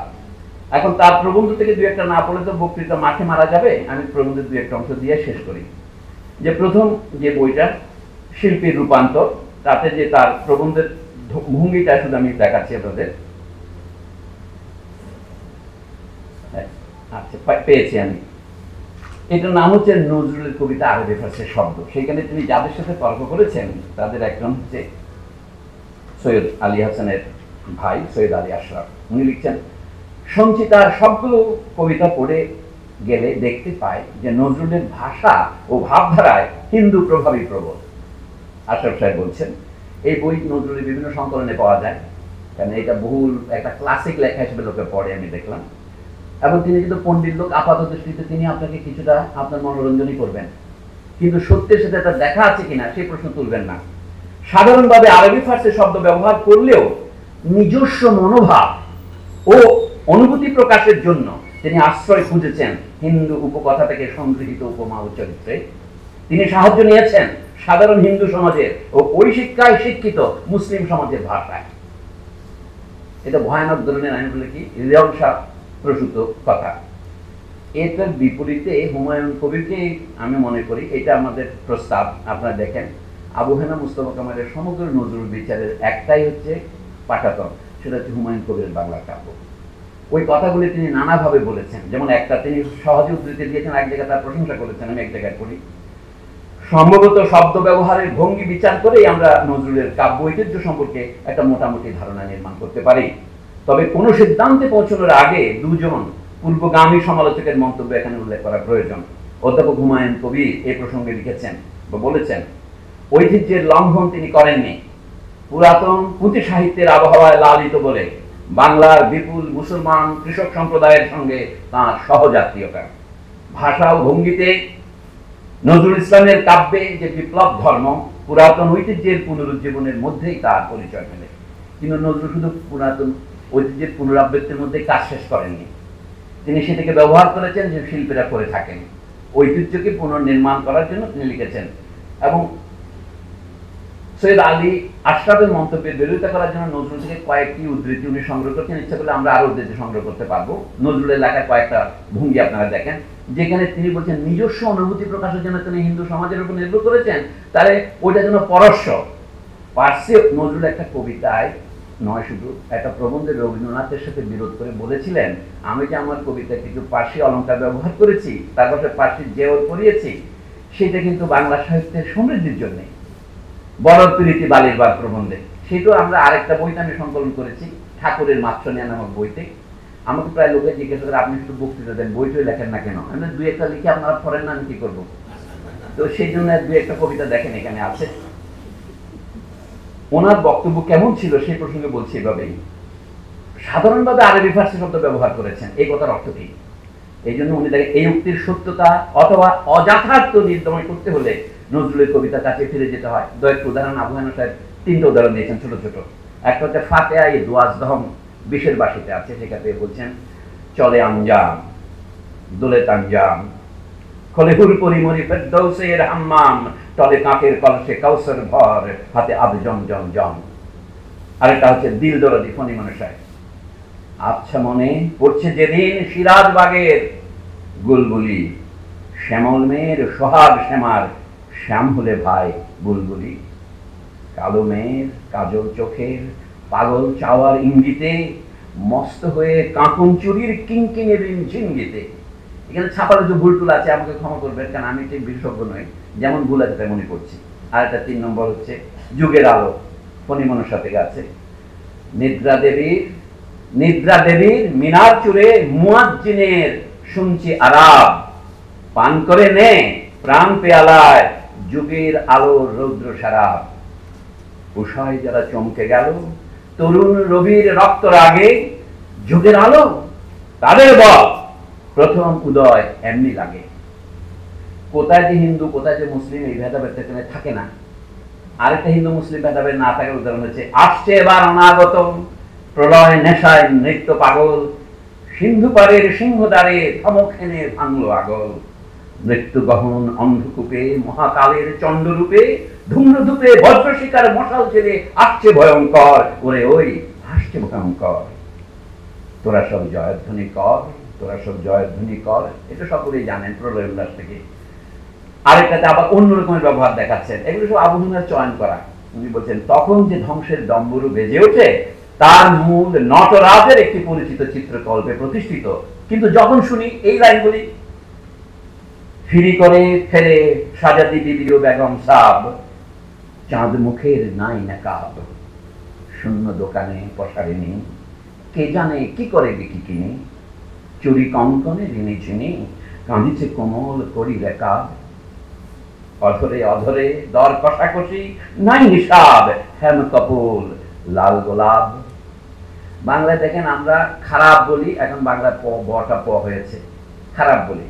এখন তার প্রবন্ধ থেকে 2 একটা না পড়লে তো বক্তৃতা মাঠে মারা যাবে। আমি প্রবন্ধের 2 একটা অংশ দিয়ে শেষ করি। যে প্রথম যে বইটা শিল্পীর রূপান্তর, তাতে যে তার প্রবন্ধের ভঙ্গিটা শুধু আমি দেখাচ্ছি আপনাদের। আচ্ছা, পেয়েছি আমি। এটার নাম হচ্ছে নজরুলের কবিতা আরবি ফার্সি শব্দ। সেখানে তিনি যাদের সাথে তর্ক করেছেন তাদের একজন হচ্ছে সৈয়দ আলী হাসানের ভাই সৈয়দ আলী আশরাফ। উনি লিখছেন, সঞ্চিতার সবগুলো কবিতা পড়ে গেলে দেখতে পাই যে নজরুলের ভাষা ও ভাবধারায় হিন্দু প্রভাবই প্রবল। আশরাফ সাহেব বলছেন, এই বই নজরুলের বিভিন্ন সংকলনে পাওয়া যায়, কারণ এটা বহুল একটা ক্লাসিক লেখা হিসেবে লোকে পড়ে, আমি দেখলাম। এবং তিনি কিন্তু পণ্ডিত লোক, আপাত দৃষ্টিতে তিনি আপনাকে কিছুটা আপনার মনোরঞ্জনই করবেন, কিন্তু সত্যের সাথে তার দেখা আছে কিনা সেই প্রশ্ন তুলবেন না। সাধারণভাবে আরবি ফার্সি শব্দ ব্যবহার করলেও নিজস্ব মনোভাব ও অনুভূতি প্রকাশের জন্য তিনি আশ্রয় খুঁজেছেন হিন্দু উপকথা থেকে সংগৃহীত উপমা ও চরিত্রে। তিনি সাহায্য নিয়েছেন সাধারণ হিন্দু সমাজের ও ওই শিক্ষায় শিক্ষিত মুসলিম সমাজের ভাষায়। এটা ভয়ানক ধরনের, আমি বলি কি, রিয়ংসা প্রসূত কথা। এটার বিপরীতে হুমায়ুন কবিরকে আমি মনে করি, এটা আমাদের প্রস্তাব। আপনারা দেখেন, আবু হেনা মুস্তফা কামালের সমগ্র নজরুল বিচারের একটাই হচ্ছে পাঠাতন, সেটা হচ্ছে হুমায়ুন কবিরের বাংলা কাব্য। ওই কথাগুলি তিনি নানাভাবে বলেছেন। যেমন একটা তিনি সহজে উদ্ধৃতি দিয়েছেন, এক জায়গায় তার প্রশংসা করেছেন, আমি এক জায়গায় পড়ি, সম্ভবত শব্দ ব্যবহারের ভঙ্গি বিচার করেই আমরা নজরুলের কাব্য ঐতিহ্য সম্পর্কে একটা মোটামুটি ধারণা নির্মাণ করতে পারি। তবে কোনো সিদ্ধান্তে পৌঁছানোর আগে 2জন পূর্বগামী সমালোচকের মন্তব্য এখানে উল্লেখ করা প্রয়োজন। অধ্যাপক হুমায়ুন কবির এই প্রসঙ্গে লিখেছেন বা বলেছেন, ঐতিহ্যের লঙ্ঘন তিনি করেননি। পুরাতন পুঁথি সাহিত্যের আবহাওয়ায় লালিত বলে বাংলার বিপুল মুসলমান কৃষক সম্প্রদায়ের সঙ্গে তাঁর সহজাতীয়তা। ভাষা ও ভঙ্গিতে নজরুল ইসলামের কাব্যে যে বিপ্লব ধর্ম, পুরাতন ঐতিহ্যের পুনরুজ্জীবনের মধ্যেই তার পরিচয় মেলে। কিন্তু নজরুল শুধু পুরাতন ঐতিহ্যের পুনরাবৃত্তির মধ্যে কাজ শেষ করেননি, তিনি সেটাকে ব্যবহার করেছেন যে শিল্পীরা করে থাকেন। ঐতিহ্যকে পুনর্নির্মাণ করার জন্য তিনি লিখেছেন। এবং সৈয়দ আলী আশরাফের মন্তব্যের বিরোধিতা করার জন্য নজরুল থেকে কয়েকটি উদ্ধৃতি উনি সংগ্রহ করছেন। ইচ্ছা করলে আমরা আরো উদ্ধৃতি সংগ্রহ করতে পারবো। নজরুলের লেখায় কয়েকটা ভঙ্গি আপনারা দেখেন, যেখানে তিনি বলছেন নিজস্ব অনুভূতি প্রকাশের জন্য তিনি হিন্দু সমাজের উপর নির্ভর করেছেন, তাহলে ওইটা যেন পরস্য পার্সি। নজরুল একটা কবিতায় নয়, শুধু একটা প্রবন্ধে রবীন্দ্রনাথের সাথে বিরোধ করে বলেছিলেন, আমি যে আমার কবিতায় কিছু পার্সি অলঙ্কার ব্যবহার করেছি, তারপর পার্সি জেওর করিয়েছি, সেটা কিন্তু বাংলা সাহিত্যের সমৃদ্ধির জন্য। বড় প্রীতি বালির বাগ প্রবন্ধে, সেটাও আমরা আরেকটা বইতে আমি সংকলন করেছি, ঠাকুরের মাছনিয়া নামক বইতে। আমাকে প্রায় লোকে জিজ্ঞাসা করে, আপনি শুধু বক্তৃতা দেন, বইটাই লেখেন না কেন? আমি 2 একটা লিখে আপনারা পড়েন না, আমি কি করবো? তো সেই জন্য 2 একটা কবিতা দেখেন এখানে আছে। ওনার বক্তব্য কেমন ছিল সেই প্রসঙ্গে বলছি এভাবেই, সাধারণভাবে আরবি ফার্সি শব্দ ব্যবহার করেছেন, এই কথার অর্থ কি? এই জন্য উনি দেখেন, এই উক্তির সত্যতা অথবা অযথার্থ নির্ণয় করতে হলে নজরুলের কবিতার কাছে ফিরে যেতে হয়। দয়েক উদাহরণ আবু হেনা সাহেব 3টা উদাহরণ দিয়েছেন ছোট ছোট। একটা হচ্ছে ফাতেহা ই দুয়াজদহম 20-এর বাসিতে আছে, সেখানে বলছেন, চলে আঞ্জাম দোলে তাঞ্জাম খলেহুর পরিমরি ফেরদৌসের হাম্মাম, তলে কাকের কলসে কাউসার ভর, হাতে আব জম জম জম। আরেকটা হচ্ছে দিল দরদি ফণি মনসায়, আচ্ছা মনে পড়ছে যেদিন সিরাজবাগের গুলগুলি, শ্যামল মেয়ের সোহাগ শ্যামার শ্যাম হলে ভাই বুলবুলি, কালো মেয়ের কাজল চোখের পাগল চাওয়ার ইঙ্গিতে মস্ত হয়ে কাঁকন চুরির কিংকিঙের ঝিনগিতে। এখানে ছাপালে যে ভুল টুল আছে আমাকে ক্ষমা করবেন, কারণ আমি ঠিক বিশেষজ্ঞ নই, যেমন ভুল আছে তেমনই করছি। আর একটা 3 নম্বর হচ্ছে যুগের আলো, ফণিমনসা থেকে আছে, নিদ্রা দেবীর মিনার চুরে মুয়াজ্জিনের শুনছি আরাব, পান করে নে প্রাণ পেয়ালায় যুগের আলোর রৌদ্র সারাব। উষায় যারা চমকে গেল তরুণ রবির রক্ত রাগে, যুগের আলো তাদের বল প্রথম উদয় এমনি লাগে। কোথায় যে হিন্দু কোথায় যে মুসলিম এই ভেদাভেদ এখানে থাকে না। আরেকটা হিন্দু মুসলিম ভেদাভেদ না থাকার উদাহরণ হচ্ছে আসছে এবার অনাগত প্রলয় নেশায় নৃত্য পাগল, সিন্ধু পারের সিংহদ্বারে থমকেনে ভাঙলো আগল। মৃত্যু গহন অন্ধকূপে মহাকালের চন্ডরূপে ধূম্রধূপে বজ্র শিকার মশাল ছেড়ে আসছে ভয়ঙ্কর, ওরে ওই আসছে ভয়ঙ্কর। তোরা সব জয়ধ্বনি কর, তোরা সব জয়ধ্বনি কর, এটা সকলেই জানেন প্রলয় উল্লাস থেকে। আরেকটাতে আবার অন্য রকমের ব্যবহার দেখাচ্ছেন, এগুলো সব আবু হুনার চয়ন করা। উনি বলছেন তখন যে ধ্বংসের ডম্বরু বেজে ওঠে তার মূল নটরাজের একটি পরিচিত চিত্রকল্পে প্রতিষ্ঠিত। কিন্তু যখন শুনি এই লাইনগুলি, ফিরি করে ফেরে সাজাতি বিবি ও বেগম সাব, চাঁদ মুখের নাই নাকাব, শূন্য দোকানে পসারিনি, কে জানে কি করে বিকি কিনি, চুরি কঙ্কনে ঋণী ঝিনি, কাঁদিছে কোমল করি রেখা, অধরে অধরে দর কষাকষি নাই হিসাব, হেম কপুল লাল গোলাপ। বাংলায় দেখেন আমরা খারাপ বলি, এখন বাংলায় বটা প হয়েছে, খারাপ বলি।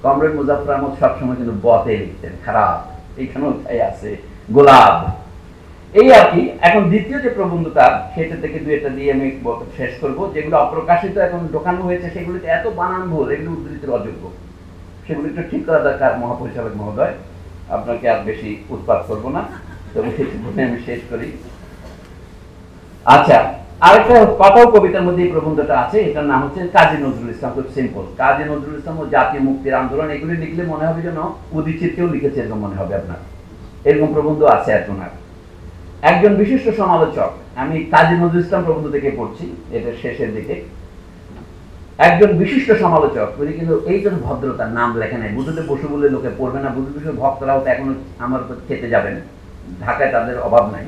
কমরেড মুজাফফর আহমদ সবসময় কিন্তু বতে লিখতেন খারাপ, এইখানেও তাই আছে গোলাপ। এই আর কি। এখন দ্বিতীয় যে প্রবন্ধটা সেটা থেকে 2টা দিয়ে আমি শেষ করব, যেগুলো অপ্রকাশিত এখন ঢোকানো হয়েছে সেগুলিতে এত বানান ভুল, এগুলো উদ্ধৃতির অযোগ্য, সেগুলো একটু ঠিক করা দরকার মহাপরিচালক মহোদয়। আপনাকে আর বেশি উৎপাত করবো না, তবে সেটি বলে আমি শেষ করি। আচ্ছা, আরেকটা কথাও কবিতার মধ্যে এই প্রবন্ধটা আছে, এটার নাম হচ্ছে কাজী নজরুল ইসলাম। খুব সিম্পল, কাজী নজরুল ইসলাম ও জাতীয় মুক্তির আন্দোলন, এগুলি লিখলে মনে হবে যেন উদিচিৎকেও লিখেছে এরকম মনে হবে আপনার। এরকম প্রবন্ধ আছে এখন। আর একজন বিশিষ্ট সমালোচক, আমি কাজী নজরুল ইসলাম প্রবন্ধ থেকে পড়ছি, এটা শেষের দিকে। একজন বিশিষ্ট সমালোচক উনি কিন্তু এই জন্য ভদ্রতার নাম লেখা নেই, বুদ্ধতে বসু বলে লোকে পড়বে না, বুদ্ধ বসু ভক্তরাও তো এখনো আমার উপর খেতে যাবেন, ঢাকায় তাদের অভাব নাই।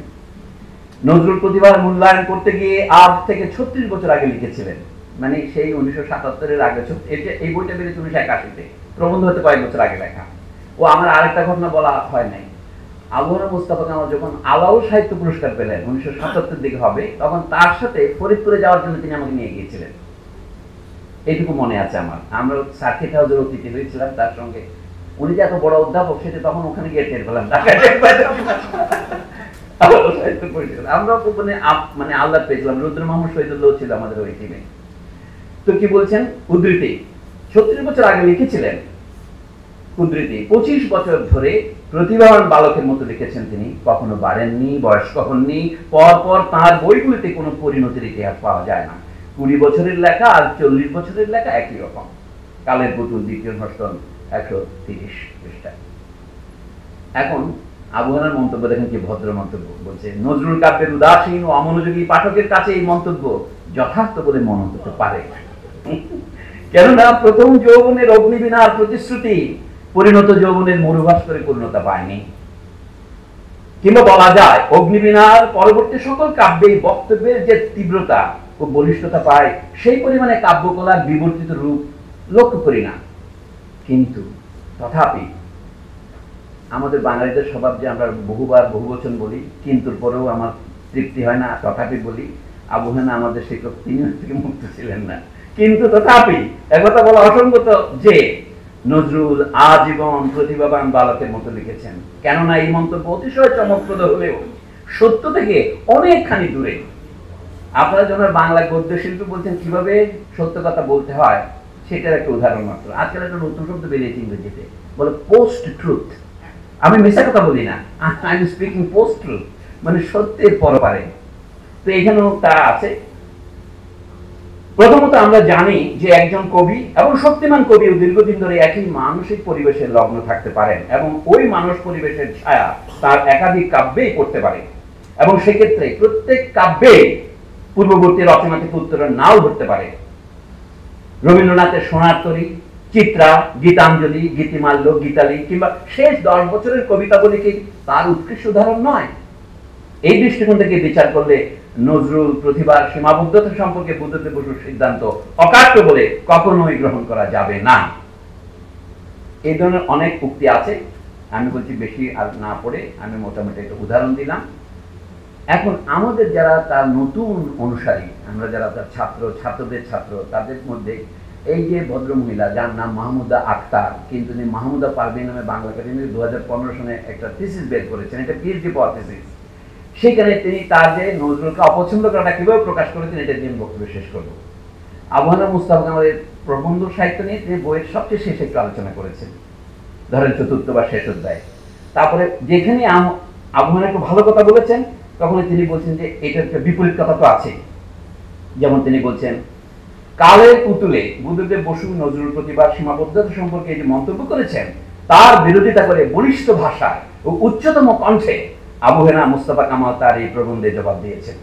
নজরুল প্রতিভার মূল্যায়ন করতে গিয়ে আজ থেকে 36 বছর আগে লিখেছিলেন, মানে সেই 1977-এর আগে। এই বইটা বেরিয়েছে 1981-তে, প্রবন্ধ হতে কয়েক বছর আগে লেখা। ও আমার আরেকটা ঘটনা বলা হয় নাই, আবুরা মুস্তাফা কামাল যখন আলাউল সাহিত্য পুরস্কার পেলেন 1977-এর দিকে হবে, তখন তার সাথে ফরিদপুরে যাওয়ার জন্য তিনি আমাকে নিয়ে গিয়েছিলেন, এইটুকু মনে আছে আমার। আমরা সার্কিট হাউসের অতিথি হয়েছিলাম তার সঙ্গে। উনি যে এত বড় অধ্যাপক সেটা তখন ওখানে গিয়ে টের পেলাম, আমরা মানে আল্লাহ পেয়েছিলাম। রুদ্র মোহাম্মদ শহীদুল্লাহ ছিল আমাদের ওই টিমে। তো কি বলছেন উদ্ধৃতি, 36 বছর আগে লিখেছিলেন উদ্ধৃতি, 25 বছর ধরে প্রতিভাবান বালকের মতো লিখেছেন তিনি, কখনো বাড়েননি, বয়স্ক হননি, পর তাঁর বইগুলিতে কোনো পরিণতির ইতিহাস পাওয়া যায় না। 20 বছরের লেখা আর 40 বছরের লেখা একই রকম। কালের পুতুল, দ্বিতীয় ভাষণ, 130 পৃষ্ঠা। এখন আবু হানার মন্তব্য দেখেন কি ভদ্র মন্তব্য, বলছে নজরুল কাব্যের উদাসীন ও অমনোযোগী পাঠকের কাছে এই মন্তব্য যথার্থ বলে মনে হতে পারে, কেননা প্রথম যৌবনের অগ্নিবীণার প্রতিশ্রুতি পরিণত যৌবনের মরুভাস্করে পূর্ণতা পায়নি। কিংবা বলা যায় অগ্নিবীণার পরবর্তী সকল কাব্যেই বক্তব্যের যে তীব্রতা ও বলিষ্ঠতা পায় সেই পরিমাণে কাব্যকলার বিবর্তিত রূপ লক্ষ্য করি না। কিন্তু তথাপি আমাদের বাঙালিদের স্বভাব যে আমরা বহুবার বহুবচন বলি, কিন্তুর পরেও আমার তৃপ্তি হয় না, তথাপি বলি। আবু হানা আমাদের শিক্ষক, তিনি থেকে মুক্ত ছিলেন না, কিন্তু তথাপি একথা বলা অসঙ্গত যে নজরুল আজীবন প্রতিভাবান বালকের মতো লিখেছেন। কেননা এই মন্তব্য অতিশয় চমকপ্রদ হলেও সত্য থেকে অনেকখানি দূরে। আপনারা যখন বাংলা গদ্য শিল্পী বলছেন কিভাবে সত্য কথা বলতে হয়, সেটার একটা উদাহরণ মাত্র। আজকাল একটা নতুন শব্দ বেরিয়েছে ইংরেজিতে, বলে পোস্ট ট্রুথ। আমি মিথ্যা কথা বলি না, I am speaking post truth, মানে সত্যের পরপারে। তো এখানেও তা আছে। প্রথমত আমরা জানি যে একজন কবি এবং শক্তিমান কবি দীর্ঘদিন ধরে একই মানসিক পরিবেশে লগ্ন থাকতে পারেন এবং ওই মানস পরিবেশের ছায়া তার একাধিক কাব্যেই পড়তে পারে, এবং সেক্ষেত্রে প্রত্যেক কাব্যে পূর্ববর্তী রচনা থেকে উত্তরণ নাও ধরতে পারে। রবীন্দ্রনাথের সোনার তরী, চিত্রা, গীতাঞ্জলি, গীতিমাল্য, গীতালি কিংবা শেষ 10 বছরের কবিতাগুলি কি তার উৎকৃষ্ট উদাহরণ নয়? এই দৃষ্টিকোণ থেকে বিচার করলে নজরুল প্রতিভার সীমাবদ্ধতা সম্পর্কে বুদ্ধদেব বসুর সিদ্ধান্ত অকাট্য বলে কখনোই গ্রহণ করা যাবে না। এই ধরনের অনেক উক্তি আছে, আমি বলছি বেশি আর না পড়ে আমি মোটামুটি একটা উদাহরণ দিলাম। এখন আমাদের যারা তার নতুন অনুসারী, আমরা যারা তার ছাত্রদের ছাত্র, তাদের মধ্যে এই যে ভদ্রমহিলা যার নাম মাহমুদা আক্তার, কিন্তু তিনি মাহমুদা পারভীন নামে বাংলা একাডেমির 2015 সনে একটা থিসিস বের করেছেন, এটা পিএইচডি পাওয়া থিসিস। সেখানে তিনি তার যে নজরুলকে অপছন্দ করাটা কিভাবে প্রকাশ করেছেন এটা দিয়ে বক্তব্য শেষ করব। আবু হানিফা মুস্তাফা কামালের প্রবন্ধ সাহিত্য নিয়ে তিনি বইয়ের সবচেয়ে শেষে একটু আলোচনা করেছেন, ধরেন 4th বা শেষ অধ্যায়। তারপরে যেখানে আবু হানিফা একটু ভালো কথা বলেছেন, তখন তিনি বলছেন যে এটার একটা বিপরীত কথা তো আছে। যেমন তিনি বলছেন, কালের পুতুলে বুদ্ধদেব বসু নজরুল প্রতিভার সীমাবদ্ধতা সম্পর্কে যে মন্তব্য করেছেন, তার বিরোধিতা করে বলিষ্ঠ ভাষায় ও উচ্চতম কণ্ঠে আবু হানিফা মুস্তাফা কামাল তার এই প্রবন্ধে জবাব দিয়েছেন।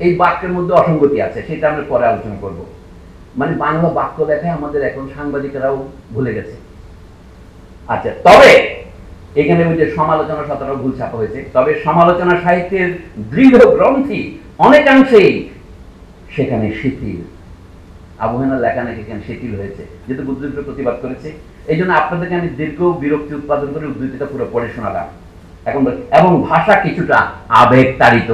এই বাক্যের মধ্যে অসঙ্গতি আছে, সেটা আমরা পরে আলোচনা করব। মানে বাংলা বাক্য লেখায় আমাদের এখন সাংবাদিকেরাও ভুলে গেছে। আচ্ছা, তবে এখানে ওই যে সমালোচনা শতটা ভুল ছাপা হয়েছে, তবে সমালোচনা সাহিত্যের দৃঢ় গ্রন্থি অনেকাংশেই সেখানে শিথিল। আবু হানিফার লেখা নাকি এখানে শিথিল হয়েছে, যেহেতু বুদ্ধদেব প্রতিবাদ করেছে। এই জন্য আপনাদেরকে আমি দীর্ঘ বিরক্তি উৎপাদন করে উদ্ধৃতিটা পুরো পড়ে শোনালাম। এখন এবং ভাষা কিছুটা আবেগ তাড়িত।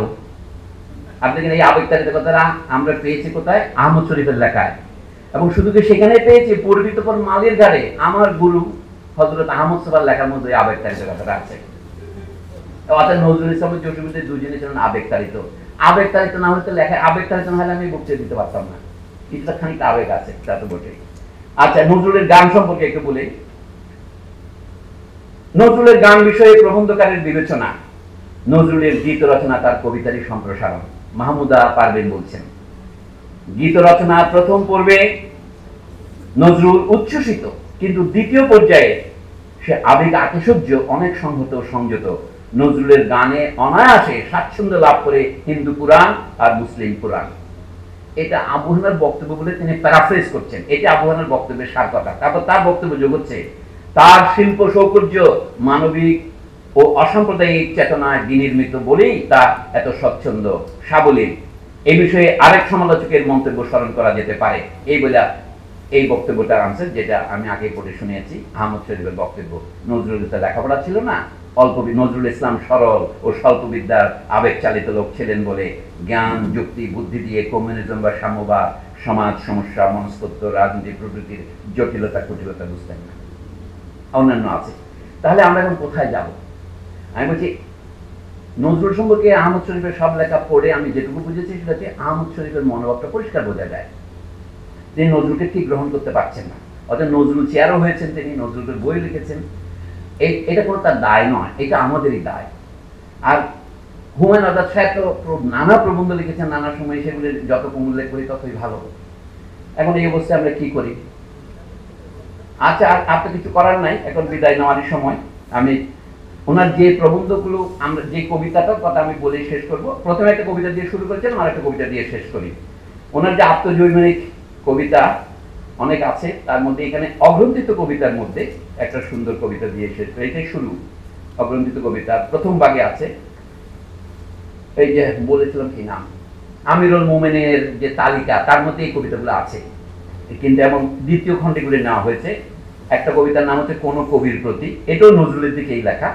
আপনি এই আবেগ তাড়িত কথাটা আমরা পেয়েছি কোথায়? আহমদ শরীফের লেখায়। এবং শুধু কি সেখানে পেয়েছি, পরিচিত পর মালির ঘাটে আমার গুরু হযরত আহমদ সোহার লেখার মধ্যে আবেগ তাড়িত কথাটা আছে। অর্থাৎ নজরুল ইসলামের জসিমুদ্দিন দুজনে ছিলেন আবেগ তাড়িত। আবেগ তাড়িত না হলে তো লেখায় আবেগ তাড়িত না হলে আমি বক্তৃতা দিতে পারতাম না। কিছুটা খানিকটা আবেগ আছে, তা তো বটেই। আচ্ছা, নজরুলের গান সম্পর্কে একটু বলি। নজরুলের গান বিষয়ে প্রবন্ধকারের বিবেচনা, নজরুলের গীত রচনা তার কবিতারই সম্প্রসারণ। মাহমুদা পারভীন বলছেন, গীত রচনার প্রথম পর্বে নজরুল উচ্ছ্বসিত, কিন্তু দ্বিতীয় পর্যায়ে সে আবেগ আতিশয্য অনেক সংহত সংযত। নজরুলের গানে অনায়াসে স্বাচ্ছন্দ্য লাভ করে হিন্দু পুরাণ আর মুসলিম পুরাণ। এটা আবু হানিফার বক্তব্য বলে তিনি প্যারাফ্রেজ করছেন, এটা আবু হানিফার বক্তব্যের সার কথা। তারপর তার বক্তব্য যোগ হচ্ছে, তার শিল্প সৌকর্য মানবিক ও অসাম্প্রদায়িক চেতনায় বিনির্মিত বলেই তা এত স্বচ্ছন্দ সাবলীল। এই বিষয়ে আরেক সমালোচকের মন্তব্য স্মরণ করা যেতে পারে। এই বলে এই বক্তব্যটার আনসার, যেটা আমি আগে পড়ে শুনিয়েছি, আহমদ শরীফের বক্তব্য। নজরুল ইসলাম লেখাপড়া ছিল না, নজরুল ইসলাম সরল ও স্বল্প বিদ্যার আবেগ চালিত লোক ছিলেন বলে জ্ঞান যুক্তি বুদ্ধি দিয়ে কমিউনিজম বা সাম্যবাদ, সমাজ সমস্যা, মনস্তত্ত্ব, রাজনীতি প্রকৃতির জটিলতা কুটিলতা বুঝতেন না। অন্যান্য আছে। তাহলে আমরা এখন কোথায় যাব? আমি বলছি, নজরুল সম্পর্কে আহমদ শরীফের সব লেখা পড়ে আমি যেটুকু বুঝেছি সেটা হচ্ছে আহমদ শরীফের মনোভাবটা পরিষ্কার বোঝা যায়। তিনি নজরুলকে ঠিক গ্রহণ করতে পারছেন না। অর্থাৎ নজরুল চেয়ারও হয়েছেন, তিনি নজরুলের বই লিখেছেন, এটা কোনো তার দায় নয়, এটা আমাদেরই দায়। আর হুমায়ুন আজাদ সাহেব তো নানা প্রবন্ধ লিখেছেন নানা সময়, সেগুলি যত উল্লেখ করি ততই ভালো। এখন এই অবস্থায় আমরা কি করি? আচ্ছা, আর তো কিছু করার নাই, এখন বিদায় নেওয়ারই সময়। আমি ওনার যে প্রবন্ধগুলো, আমরা যে কবিতাটার কথা আমি বলে শেষ করব। প্রথমে একটা কবিতা দিয়ে শুরু করেছেন, আর একটা কবিতা দিয়ে শেষ করি। ওনার যে আত্মজৈবনিক কবিতা অনেক আছে, তার মধ্যে এখানে অগ্রন্থিত কবিতার মধ্যে একটা সুন্দর কবিতা দিয়ে শেষ করি। এটাই শুরু। অগ্রন্থিত কবিতা প্রথম ভাগে আছে, এই যে বলেছিলাম কি নাম, আমিরুল মোমেনের যে তালিকা, তার মধ্যে এই কবিতাগুলো আছে, কিন্তু এবং দ্বিতীয় খণ্ডগুলি নেওয়া হয়েছে। একটা কবিতার নাম হচ্ছে কোন কবির প্রতি, এটাও নজরুলের দিকেই লেখা।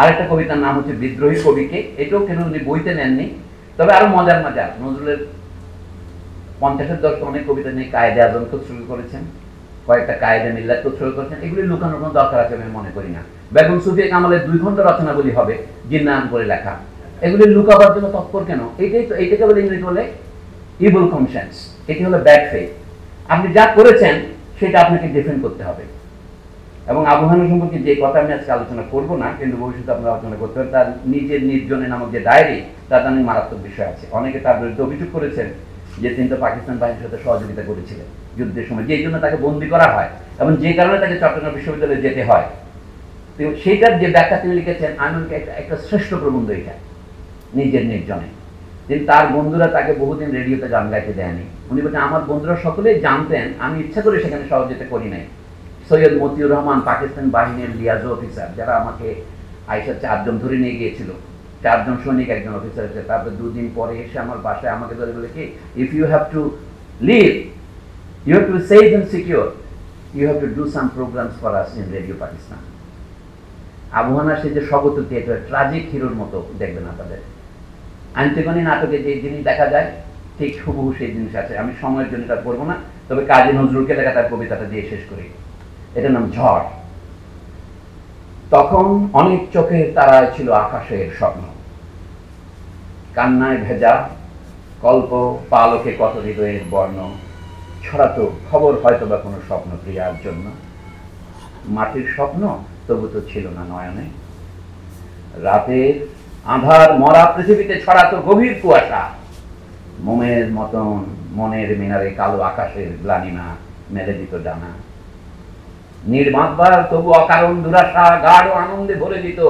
আর একটা কবিতার নাম হচ্ছে বিদ্রোহী কবিকে, এটাও কেন উনি বইতে নেননি। তবে আরো মজার মজার নজরুলের 50-এর দশকে অনেক কবিতা নিয়ে কায়েদে আজম তো শুরু করেছেন, কয়েকটা কায়েদে মিল্লাত তো শুরু করেছেন। এগুলি লুকানোর কোনো দরকার আছে আমি মনে করি না। বেগম সুফিয়া কামালের 2 খণ্ড রচনাবলী হবে জিন্নান করে লেখা, এগুলি লুকাবার জন্য তৎপর কেন? এটাই তো, এইটাকে বলে ইংরেজি বলে ইভিল কনসিয়েন্স। এটি হলো ব্যাড ফেথ। আপনি যা করেছেন সেটা আপনাকে ডিফেন্ড করতে হবে। এবং আবু হানিফা সম্পর্কে যে কথা আমি আজকে আলোচনা করবো না, কিন্তু ভবিষ্যতে আপনারা আলোচনা করতে পারেন, তার নিজের নির্জনে নামক যে ডায়েরি, তার অনেক মারাত্মক বিষয় আছে। অনেকে তার বিরুদ্ধে অভিযোগ করেছেন যে তিনি তো পাকিস্তান বাহিনীর সাথে সহযোগিতা করেছিলেন যুদ্ধের সময়, যেই জন্য তাকে বন্দী করা হয় এবং যে কারণে তাকে চট্টগ্রাম বিশ্ববিদ্যালয়ে যেতে হয়। সেইটার যে ব্যাখ্যা তিনি লিখেছেন, আমি একটা শ্রেষ্ঠ প্রবন্ধ এটা, নিজের নির্জনে। কিন্তু তার বন্ধুরা তাকে বহুদিন রেডিওতে গান গাইতে দেয়নি। উনি বলছেন আমার বন্ধুরা সকলেই জানতেন, আমি ইচ্ছা করে সেখানে সহযোগিতা করি নাই। সৈয়দ মতিউর রহমান পাকিস্তান বাহিনীর লিয়াজো অফিসার, যারা আমাকে আইসা 4 জন ধরে নিয়ে গিয়েছিল, 4 জন সৈনিক, 1 জন অফিসার এসে, তারপর 2 দিন পরে এসে আমার বাসায় আমাকে ধরে বলে কি, if you have to live, you have to be safe and secure, you have to do some programmes for us in radio Pakistan. Abu Hana সে যে স্বগত থিয়েটার, ট্রাজিক হিরোর মতো দেখবেন আপনাদের। আন্তিগণী নাটকে যে জিনিস দেখা যায় ঠিক হুবহু সেই জিনিস আছে। আমি সময়ের জন্য এটা পড়বো না, তবে কাজী নজরুলকে লেখা তার কবিতাটা দিয়ে শেষ করি। এটার নাম ঝড়। তখন অনেক চোখের তারায় ছিল আকাশের স্বপ্ন, কান্নায় ভেজা কল্প পালকে কত হৃদয়ের বর্ণ, ছড়াতো খবর হয়তো বা কোনো স্বপ্ন প্রিয়ার জন্য। মাটির স্বপ্ন তবু তো ছিল না নয়নে, রাতের আধার মরা পৃথিবীতে ছড়াতো গভীর কুয়াশা। মোমের মতন মনের মিনারে কালো আকাশের গ্লানিমা মেলে দিত ডানা। নির্মাতবার তবু অকারণ দুরাশা গাঢ় আনন্দে ভরে দিত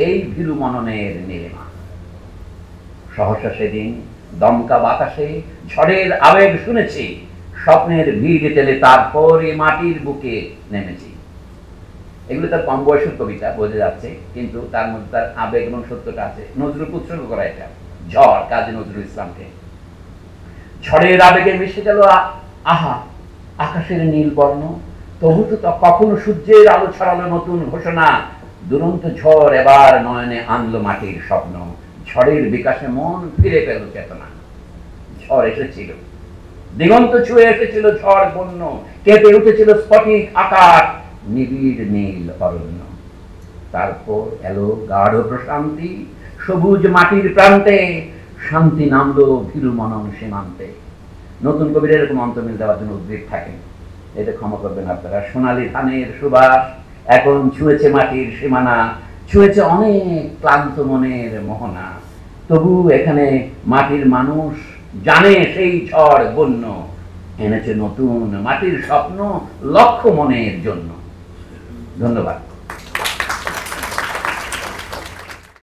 এই ভীরু মননের নীলিমা। সহসা সেদিন দমকা বাতাসে ঝড়ের আবেগ শুনেছি, স্বপ্নের ভিড় টেলে তারপরে মাটির বুকে নেমেছি। এগুলো তার কম বয়সের কবিতা, বোঝা যাচ্ছে, কিন্তু তার মধ্যে তার আবেগ এবং সত্যটা আছে। নজরুল উৎসর্গ করা এটা ঝড়, কাজী নজরুল ইসলামকে। ঝড়ের আবেগে মিশে গেল আহা আকাশের নীল বর্ণ, তবু তো কখনো সূর্যের আলো ছড়ালো নতুন ঘোষণা। দুরন্ত ঝড় এবার নয়নে আনলো মাটির স্বপ্ন, ঝড়ের বিকাশে মন ফিরে পেল চেতনা। ঝড় এসেছিল, দিগন্ত ছুঁয়ে এসেছিল ঝড় বন্য, কেঁপে উঠেছিল স্ফটিক আকাশ, নিবিড় নীল অরণ্য। তারপর এলো গাঢ় প্রশান্তি, সবুজ মাটির প্রান্তে শান্তি নামলো ভীরু মনন সীমান্তে। নতুন কবিরা এরকম অন্তর্মিল দেওয়ার জন্য উদ্গ্রীব থাকেন, এটা ক্ষমা করবেন আপনারা। সোনালী ধানের সুবাস এখন ছুঁয়েছে মাটির সীমানা, ছুঁয়েছে অনেক ক্লান্ত মনের মোহনা। তবু এখানে মাটির মানুষ জানে সেই ঝড় বন্য এনেছে নতুন মাটির স্বপ্ন লক্ষ মনের জন্য। ধন্যবাদ।